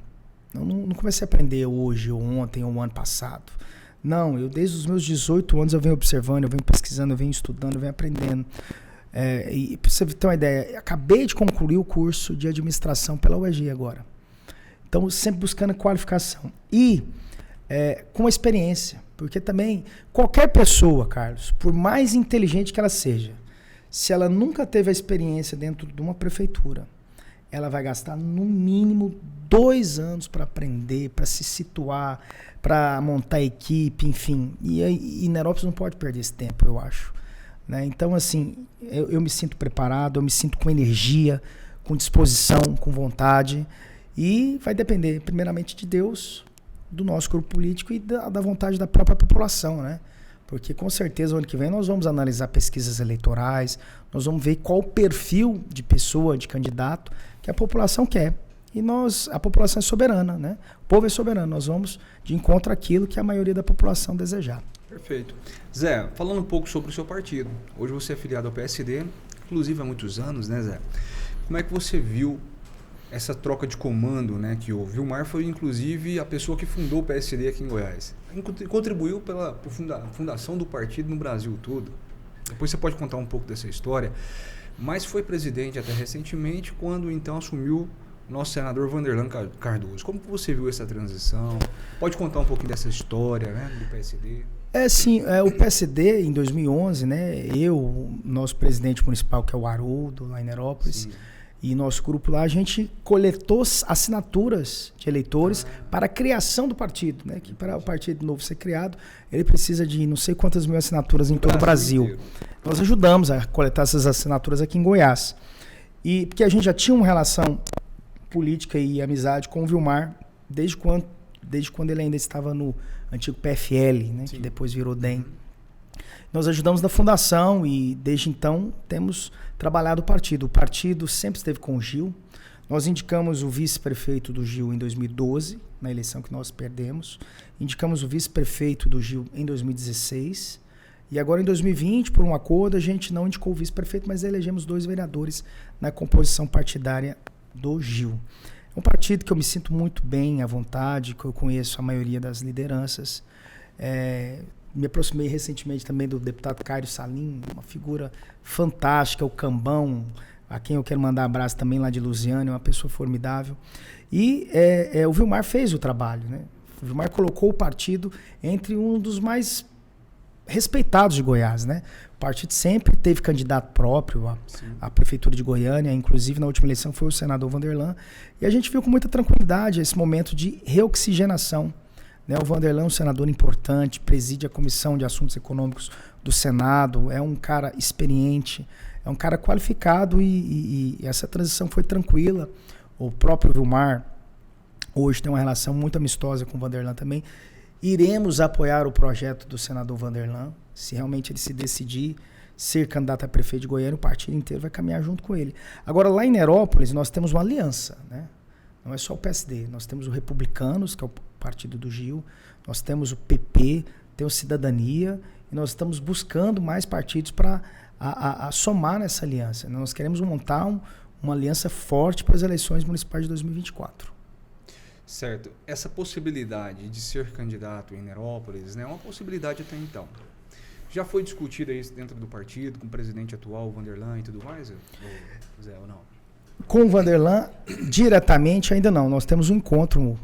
Eu não comecei a aprender hoje, ou ontem, ou ano passado. Não, eu desde os meus 18 anos eu venho observando, eu venho pesquisando, eu venho estudando, eu venho aprendendo. E para você ter uma ideia, eu acabei de concluir o curso de administração pela UEG agora. Então, sempre buscando qualificação. E com experiência. Porque também, qualquer pessoa, Carlos, por mais inteligente que ela seja, se ela nunca teve a experiência dentro de uma prefeitura, ela vai gastar no mínimo 2 anos para aprender, para se situar, para montar equipe, enfim. E Nerópolis não pode perder esse tempo, eu acho. Né? Então, assim, eu me sinto preparado, eu me sinto com energia, com disposição, com vontade. E vai depender, primeiramente, de Deus, do nosso grupo político e da vontade da própria população, né? Porque, com certeza, o ano que vem nós vamos analisar pesquisas eleitorais, nós vamos ver qual o perfil de pessoa, de candidato que a população quer. E a população é soberana, né? O povo é soberano, nós vamos de encontro àquilo que a maioria da população desejar. Perfeito. Zé, falando um pouco sobre o seu partido. Hoje você é filiado ao PSD, inclusive há muitos anos, né, Zé? Como é que você viu essa troca de comando, né, que houve? Vilmar foi, inclusive, a pessoa que fundou o PSD aqui em Goiás. Contribuiu pela fundação do partido no Brasil todo. Depois você pode contar um pouco dessa história. Mas foi presidente até recentemente, quando então assumiu o nosso senador Vanderlan Cardoso. Como que você viu essa transição? Pode contar um pouquinho dessa história, né, do PSD? Sim, o PSD, em 2011, né, nosso presidente municipal, que é o Haroldo, lá em Nerópolis, sim, e nosso grupo lá, a gente coletou assinaturas de eleitores para a criação do partido, né? Que para o Partido Novo ser criado, ele precisa de não sei quantas mil assinaturas em todo o Brasil. Nós ajudamos a coletar essas assinaturas aqui em Goiás. E porque a gente já tinha uma relação política e amizade com o Vilmar desde quando ele ainda estava no antigo PFL, né? Que depois virou DEM. Nós ajudamos na fundação e, desde então, temos trabalhado o partido. O partido sempre esteve com o Gil. Nós indicamos o vice-prefeito do Gil em 2012, na eleição que nós perdemos. Indicamos o vice-prefeito do Gil em 2016. E agora, em 2020, por um acordo, a gente não indicou o vice-prefeito, mas elegemos 2 vereadores na composição partidária do Gil. É um partido que eu me sinto muito bem, à vontade, que eu conheço a maioria das lideranças. Me aproximei recentemente também do deputado Cário Salim, uma figura fantástica, o Cambão, a quem eu quero mandar abraço também lá de Lusiânia, uma pessoa formidável. E o Vilmar fez o trabalho, né? O Vilmar colocou o partido entre um dos mais respeitados de Goiás, né? O partido sempre teve candidato próprio à prefeitura de Goiânia, inclusive na última eleição foi o senador Vanderlan, e a gente viu com muita tranquilidade esse momento de reoxigenação. O Vanderlan é um senador importante, preside a Comissão de Assuntos Econômicos do Senado, é um cara experiente, é um cara qualificado e essa transição foi tranquila. O próprio Vilmar hoje tem uma relação muito amistosa com o Vanderlan também. Iremos apoiar o projeto do senador Vanderlan, se realmente ele se decidir ser candidato a prefeito de Goiânia, o partido inteiro vai caminhar junto com ele. Agora, lá em Nerópolis, nós temos uma aliança, né? Não é só o PSD, nós temos o Republicanos, que é o partido do Gil, nós temos o PP, tem o Cidadania, e nós estamos buscando mais partidos para somar nessa aliança. Nós queremos montar uma aliança forte para as eleições municipais de 2024. Certo. Essa possibilidade de ser candidato em Nerópolis, né, é uma possibilidade até então. Já foi discutida isso dentro do partido, com o presidente atual, o Vanderlan e tudo mais, Zé, ou não? Com o Vanderlan, diretamente ainda não. Nós temos um encontro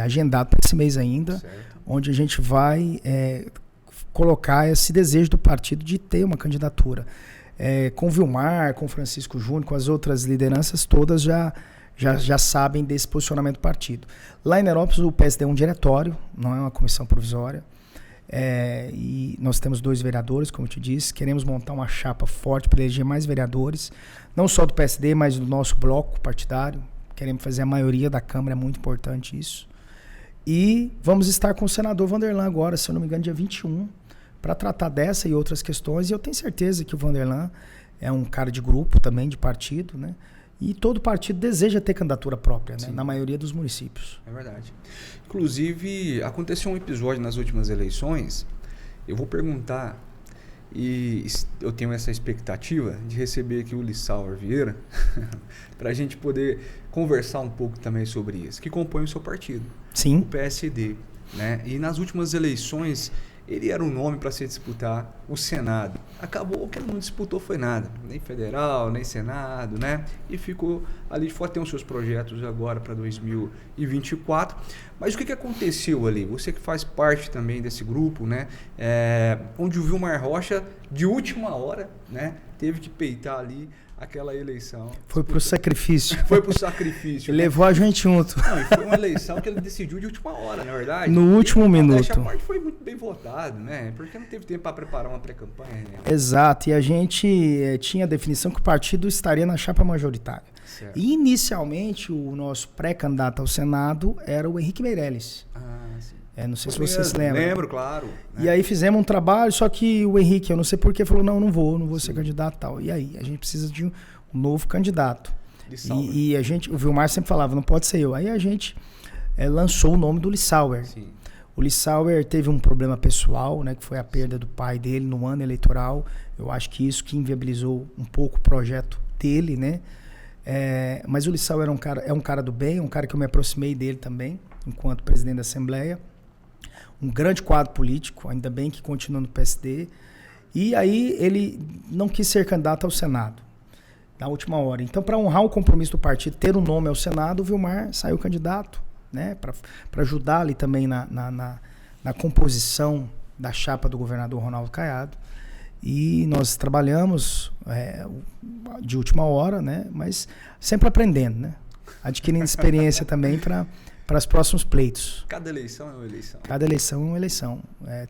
agendado para esse mês ainda, certo, onde a gente vai colocar esse desejo do partido de ter uma candidatura. Com o Vilmar, com o Francisco Júnior, com as outras lideranças, todas já sabem desse posicionamento do partido. Lá em Nerópolis, o PSD é um diretório, não é uma comissão provisória. E nós temos 2 vereadores, como eu te disse. Queremos montar uma chapa forte para eleger mais vereadores, não só do PSD, mas do nosso bloco partidário. Queremos fazer a maioria da Câmara, é muito importante isso. E vamos estar com o senador Vanderlan agora, se eu não me engano, dia 21, para tratar dessa e outras questões. E eu tenho certeza que o Vanderlan é um cara de grupo também, de partido, né? E todo partido deseja ter candidatura própria, né? Na maioria dos municípios. É verdade. Inclusive, aconteceu um episódio nas últimas eleições, eu vou perguntar, e eu tenho essa expectativa de receber aqui o Lissauer Vieira, para a gente poder conversar um pouco também sobre isso, que compõe o seu partido. Sim. O PSD. Né? E nas últimas eleições, ele era um nome para se disputar o Senado. Acabou que ele não disputou foi nada, nem federal, nem Senado, né? E ficou ali de fora, tem os seus projetos agora para 2024. Mas o que aconteceu ali? Você que faz parte também desse grupo, né? Onde o Vilmar Rocha, de última hora, né? Teve que peitar ali aquela eleição. Foi pro sacrifício. Foi pro sacrifício. Ele levou a gente junto. Não, e foi uma eleição que ele decidiu de última hora, na verdade. No último minuto. A parte foi muito bem votado, né? Porque não teve tempo para preparar uma pré-campanha. Né? Exato. E a gente tinha a definição que o partido estaria na chapa majoritária. Certo. E inicialmente, o nosso pré-candidato ao Senado era o Henrique Meirelles. Sim. Não sei se vocês lembram. Lembro, claro. Né? E aí fizemos um trabalho, só que o Henrique, eu não sei porquê, falou, não vou ser candidato e tal. E aí, a gente precisa de um novo candidato. E o Vilmar sempre falava, não pode ser eu. Aí a gente lançou o nome do Lissauer. Sim. O Lissauer teve um problema pessoal, né, que foi a perda do pai dele no ano eleitoral. Eu acho que isso que inviabilizou um pouco o projeto dele, né? Mas o Lissauer é um cara do bem, um cara que eu me aproximei dele também, enquanto presidente da Assembleia. Um grande quadro político, ainda bem que continua no PSD. E aí ele não quis ser candidato ao Senado, na última hora. Então, para honrar o compromisso do partido, ter um nome ao Senado, o Vilmar saiu candidato, né, para ajudar ali também na composição da chapa do governador Ronaldo Caiado. E nós trabalhamos de última hora, né, mas sempre aprendendo, né, adquirindo experiência também para os próximos pleitos. Cada eleição é uma eleição. Cada eleição é uma eleição.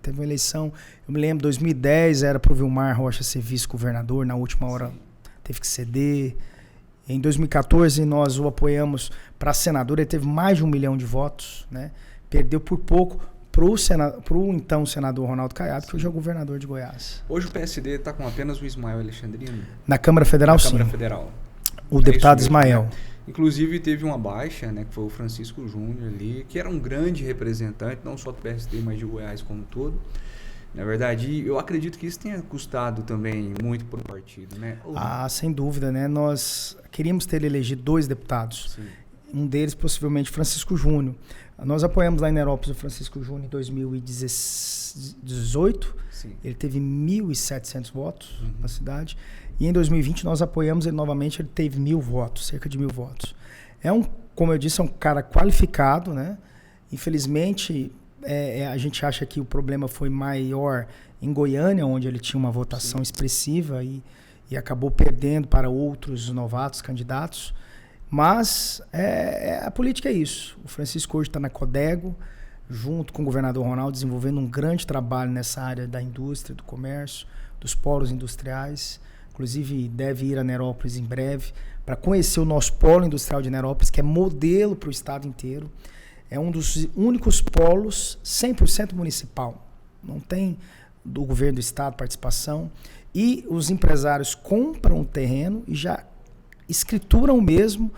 Teve uma eleição, eu me lembro, 2010 era para o Vilmar Rocha ser vice-governador, na última hora teve que ceder. Em 2014 nós o apoiamos para senador, ele teve mais de 1 milhão de votos, né? Perdeu por pouco para o então senador Ronaldo Caiado, que hoje é o governador de Goiás. Hoje o PSD está com apenas o Ismael Alexandrino? Na Câmara Federal, sim. Na Câmara Federal. O deputado mesmo, Ismael. Né? Inclusive teve uma baixa, né, que foi o Francisco Júnior ali, que era um grande representante, não só do PSD, mas de Goiás como um todo. Na verdade, eu acredito que isso tenha custado também muito para o partido, né? Sem dúvida, né? Nós queríamos ter elegido 2 deputados. Sim. Um deles, possivelmente, Francisco Júnior. Nós apoiamos lá em Nerópolis o Francisco Júnior em 2018. Sim. Ele teve 1.700 votos na cidade. E em 2020 nós apoiamos ele novamente, ele teve 1.000 votos, cerca de 1.000 votos. Como eu disse, é um cara qualificado, né? Infelizmente, a gente acha que o problema foi maior em Goiânia, onde ele tinha uma votação expressiva e acabou perdendo para outros novatos candidatos. Mas a política é isso. O Francisco hoje está na Codego, junto com o governador Ronaldo, desenvolvendo um grande trabalho nessa área da indústria, do comércio, dos polos industriais. Inclusive, deve ir a Nerópolis em breve para conhecer o nosso polo industrial de Nerópolis, que é modelo para o estado inteiro. É um dos únicos polos 100% municipal. Não tem do governo do estado participação. E os empresários compram o terreno e já escrituram mesmo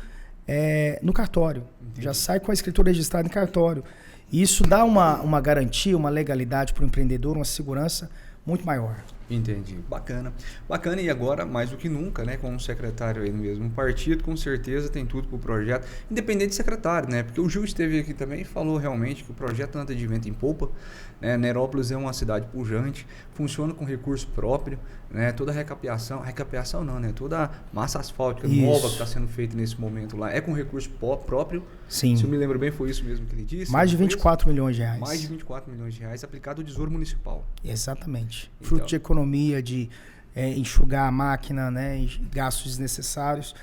no cartório. Entendi. Já sai com a escritura registrada em cartório. E isso dá uma garantia, uma legalidade para o empreendedor, uma segurança muito maior. Entendi. Bacana. Bacana, e agora, mais do que nunca, né, com um secretário aí no mesmo partido, com certeza tem tudo para o projeto, independente de secretário, né, porque o Gil esteve aqui também e falou realmente que o projeto anda de vento em polpa, né, Nerópolis é uma cidade pujante, funciona com recurso próprio, né, toda a recapeação não, né, toda a massa asfáltica nova que está sendo feita nesse momento lá é com recurso próprio. Sim. Se eu me lembro bem, foi isso mesmo que ele disse. Mais de 24 milhões de reais. Mais de 24 milhões de reais aplicado ao Tesouro Municipal. Exatamente. Então, fruto de economia, de enxugar a máquina, né, gastos desnecessários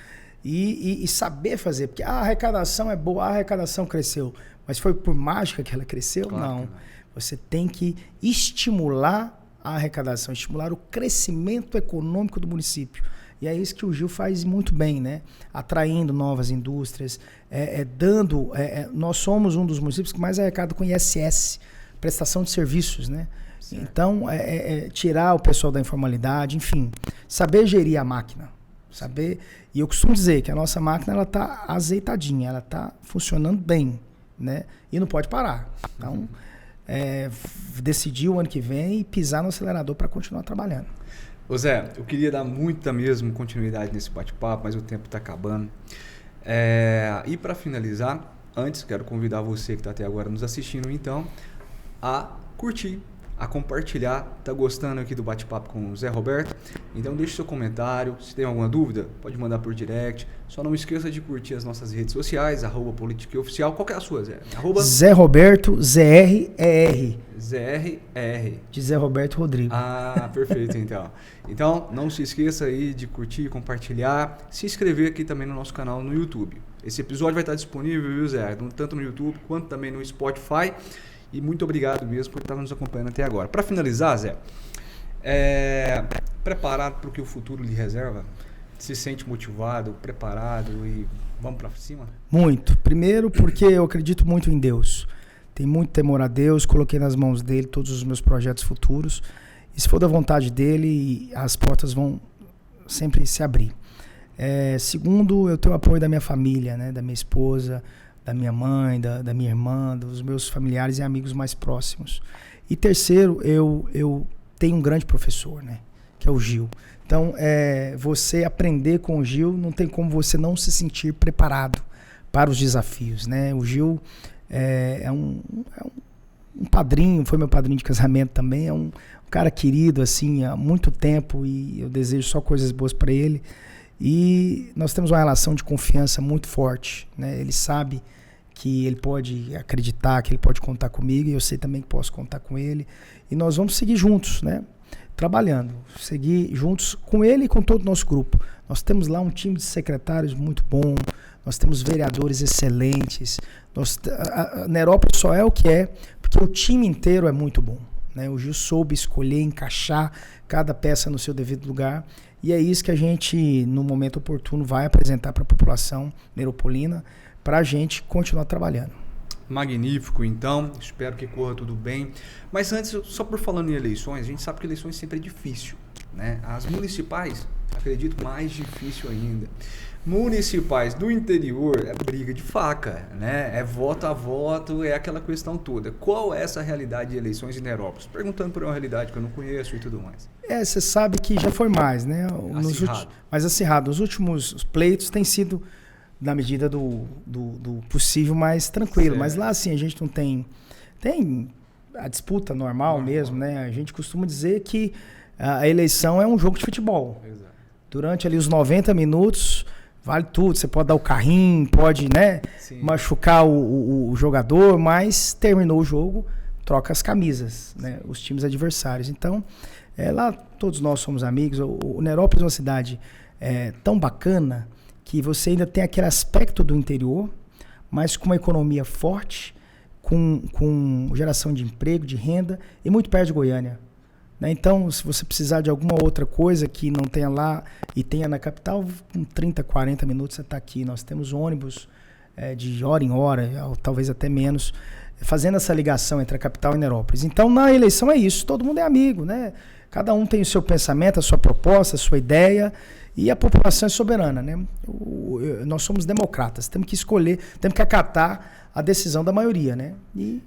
e saber fazer, porque a arrecadação é boa, a arrecadação cresceu, mas foi por mágica que ela cresceu? Claro não. Você tem que estimular a arrecadação, estimular o crescimento econômico do município. E é isso que o Gil faz muito bem, né? Atraindo novas indústrias, nós somos um dos municípios que mais arrecada com ISS, prestação de serviços, né? Certo. Então, tirar o pessoal da informalidade, enfim, saber gerir a máquina, saber. E eu costumo dizer que a nossa máquina ela está azeitadinha, ela está funcionando bem, né? E não pode parar. Então, decidir o ano que vem e pisar no acelerador para continuar trabalhando. Ô Zé, eu queria dar muita mesmo continuidade nesse bate-papo, mas o tempo está acabando. E para finalizar, antes quero convidar você que está até agora nos assistindo, então, a curtir, a compartilhar. Tá gostando aqui do bate-papo com o Zé Roberto? Então deixe seu comentário. Se tem alguma dúvida, pode mandar por direct. Só não esqueça de curtir as nossas redes sociais, @politiqueoficial. Qual que é a sua, Zé? Zé Roberto, ZRER. ZRR. De Zé Roberto Rodrigo. Ah, perfeito, então. Então, não se esqueça aí de curtir, compartilhar, se inscrever aqui também no nosso canal no YouTube. Esse episódio vai estar disponível, viu, Zé? Tanto no YouTube quanto também no Spotify. E muito obrigado mesmo por estar nos acompanhando até agora. Para finalizar, Zé, preparado para o que o futuro lhe reserva? Se sente motivado, preparado e vamos para cima? Muito. Primeiro porque eu acredito muito em Deus. Tenho muito temor a Deus, coloquei nas mãos dele todos os meus projetos futuros. E se for da vontade dele, as portas vão sempre se abrir. Segundo, eu tenho o apoio da minha família, né, da minha esposa, da minha mãe, da minha irmã, dos meus familiares e amigos mais próximos. E terceiro, eu tenho um grande professor, né, que é o Gil. Então, você aprender com o Gil, não tem como você não se sentir preparado para os desafios, né? O Gil é um padrinho, foi meu padrinho de casamento também, é um cara querido assim há muito tempo e eu desejo só coisas boas para ele. E nós temos uma relação de confiança muito forte, né? Ele sabe que ele pode acreditar, que ele pode contar comigo, e eu sei também que posso contar com ele. E nós vamos seguir juntos, né? Trabalhando, seguir juntos com ele e com todo o nosso grupo. Nós temos lá um time de secretários muito bom, nós temos vereadores excelentes. Nerópolis só é o que é, porque o time inteiro é muito bom, né? O Gil soube escolher, encaixar cada peça no seu devido lugar. E é isso que a gente, no momento oportuno, vai apresentar para a população neropolina para a gente continuar trabalhando. Magnífico, então. Espero que corra tudo bem. Mas antes, só por falando em eleições, a gente sabe que eleições sempre é difícil, né? As municipais, acredito, mais difícil ainda. Municipais do interior é briga de faca, né? É voto a voto, é aquela questão toda. Qual é essa realidade de eleições em Nerópolis? Perguntando por uma realidade que eu não conheço e tudo mais. Você sabe que já foi mais, né? Mais acirrado. Os últimos pleitos têm sido, na medida do possível, mais tranquilo. Certo. Mas lá, assim, a gente não tem a disputa normal mesmo, né? A gente costuma dizer que a eleição é um jogo de futebol. Exato. Durante ali os 90 minutos... Vale tudo, você pode dar o carrinho, pode, né, machucar o jogador, mas terminou o jogo, troca as camisas, né, os times adversários. Então, lá todos nós somos amigos. O Nerópolis é uma cidade tão bacana que você ainda tem aquele aspecto do interior, mas com uma economia forte, com geração de emprego, de renda e muito perto de Goiânia. Então, se você precisar de alguma outra coisa que não tenha lá e tenha na capital, com 30, 40 minutos você está aqui. Nós temos ônibus de hora em hora, ou talvez até menos, fazendo essa ligação entre a capital e Nerópolis. Então, na eleição é isso, todo mundo é amigo, né? Cada um tem o seu pensamento, a sua proposta, a sua ideia, e a população é soberana, né? Nós somos democratas, temos que escolher, temos que acatar a decisão da maioria, né? E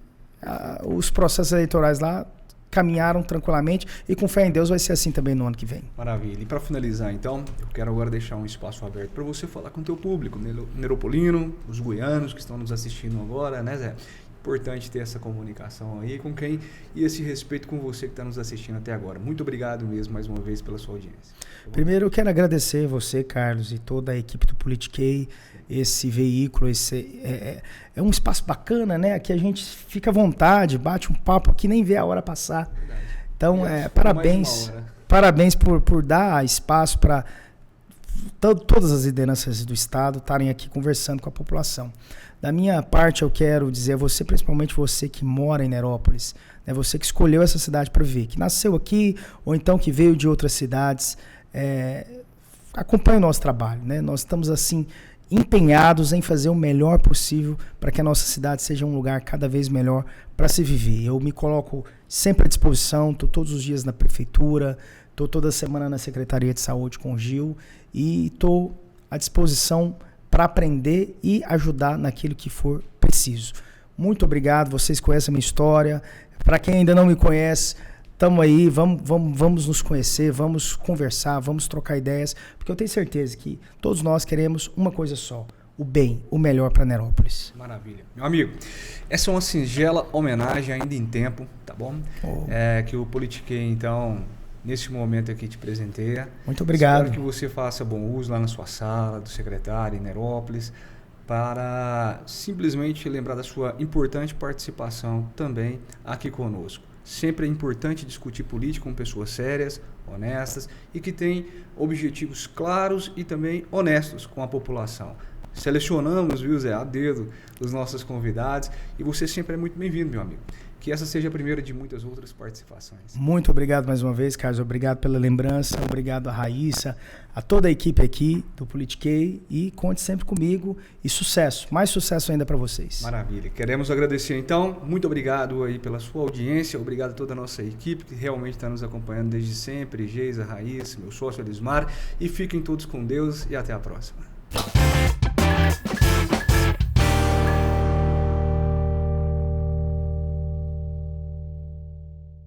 os processos eleitorais lá caminharam tranquilamente e com fé em Deus vai ser assim também no ano que vem. Maravilha. E para finalizar, então, eu quero agora deixar um espaço aberto para você falar com o teu público, neropolino, os goianos que estão nos assistindo agora, né, Zé? Importante ter essa comunicação aí com quem e esse respeito com você que está nos assistindo até agora. Muito obrigado mesmo mais uma vez pela sua audiência. Primeiro eu quero agradecer você, Carlos, e toda a equipe do Politiquei, esse veículo, é um espaço bacana, né? Aqui a gente fica à vontade, bate um papo aqui, nem vê a hora passar. Verdade. Então, parabéns por dar espaço para todas as lideranças do Estado estarem aqui conversando com a população. Da minha parte, eu quero dizer a você, principalmente você que mora em Nerópolis, né, você que escolheu essa cidade para viver, que nasceu aqui ou então que veio de outras cidades, acompanhe o nosso trabalho, né? Nós estamos assim empenhados em fazer o melhor possível para que a nossa cidade seja um lugar cada vez melhor para se viver. Eu me coloco sempre à disposição, estou todos os dias na prefeitura, estou toda semana na Secretaria de Saúde com o Gil e estou à disposição para aprender e ajudar naquilo que for preciso. Muito obrigado, vocês conhecem a minha história. Para quem ainda não me conhece, estamos aí, vamos nos conhecer, vamos conversar, vamos trocar ideias, porque eu tenho certeza que todos nós queremos uma coisa só, o bem, o melhor para Nerópolis. Maravilha. Meu amigo, essa é uma singela homenagem ainda em tempo, tá bom? Que o Politiquei, então, nesse momento aqui te presenteia. Muito obrigado. Espero que você faça bom uso lá na sua sala, do secretário em Nerópolis, para simplesmente lembrar da sua importante participação também aqui conosco. Sempre é importante discutir política com pessoas sérias, honestas e que têm objetivos claros e também honestos com a população. Selecionamos, viu, Zé, a dedo os nossos convidados e você sempre é muito bem-vindo, meu amigo. Que essa seja a primeira de muitas outras participações. Muito obrigado mais uma vez, Carlos. Obrigado pela lembrança, obrigado a Raíssa, a toda a equipe aqui do Politiquei e conte sempre comigo e sucesso, mais sucesso ainda para vocês. Maravilha. Queremos agradecer então, muito obrigado aí pela sua audiência, obrigado a toda a nossa equipe que realmente está nos acompanhando desde sempre, Geisa, Raíssa, meu sócio Elismar, e fiquem todos com Deus e até a próxima.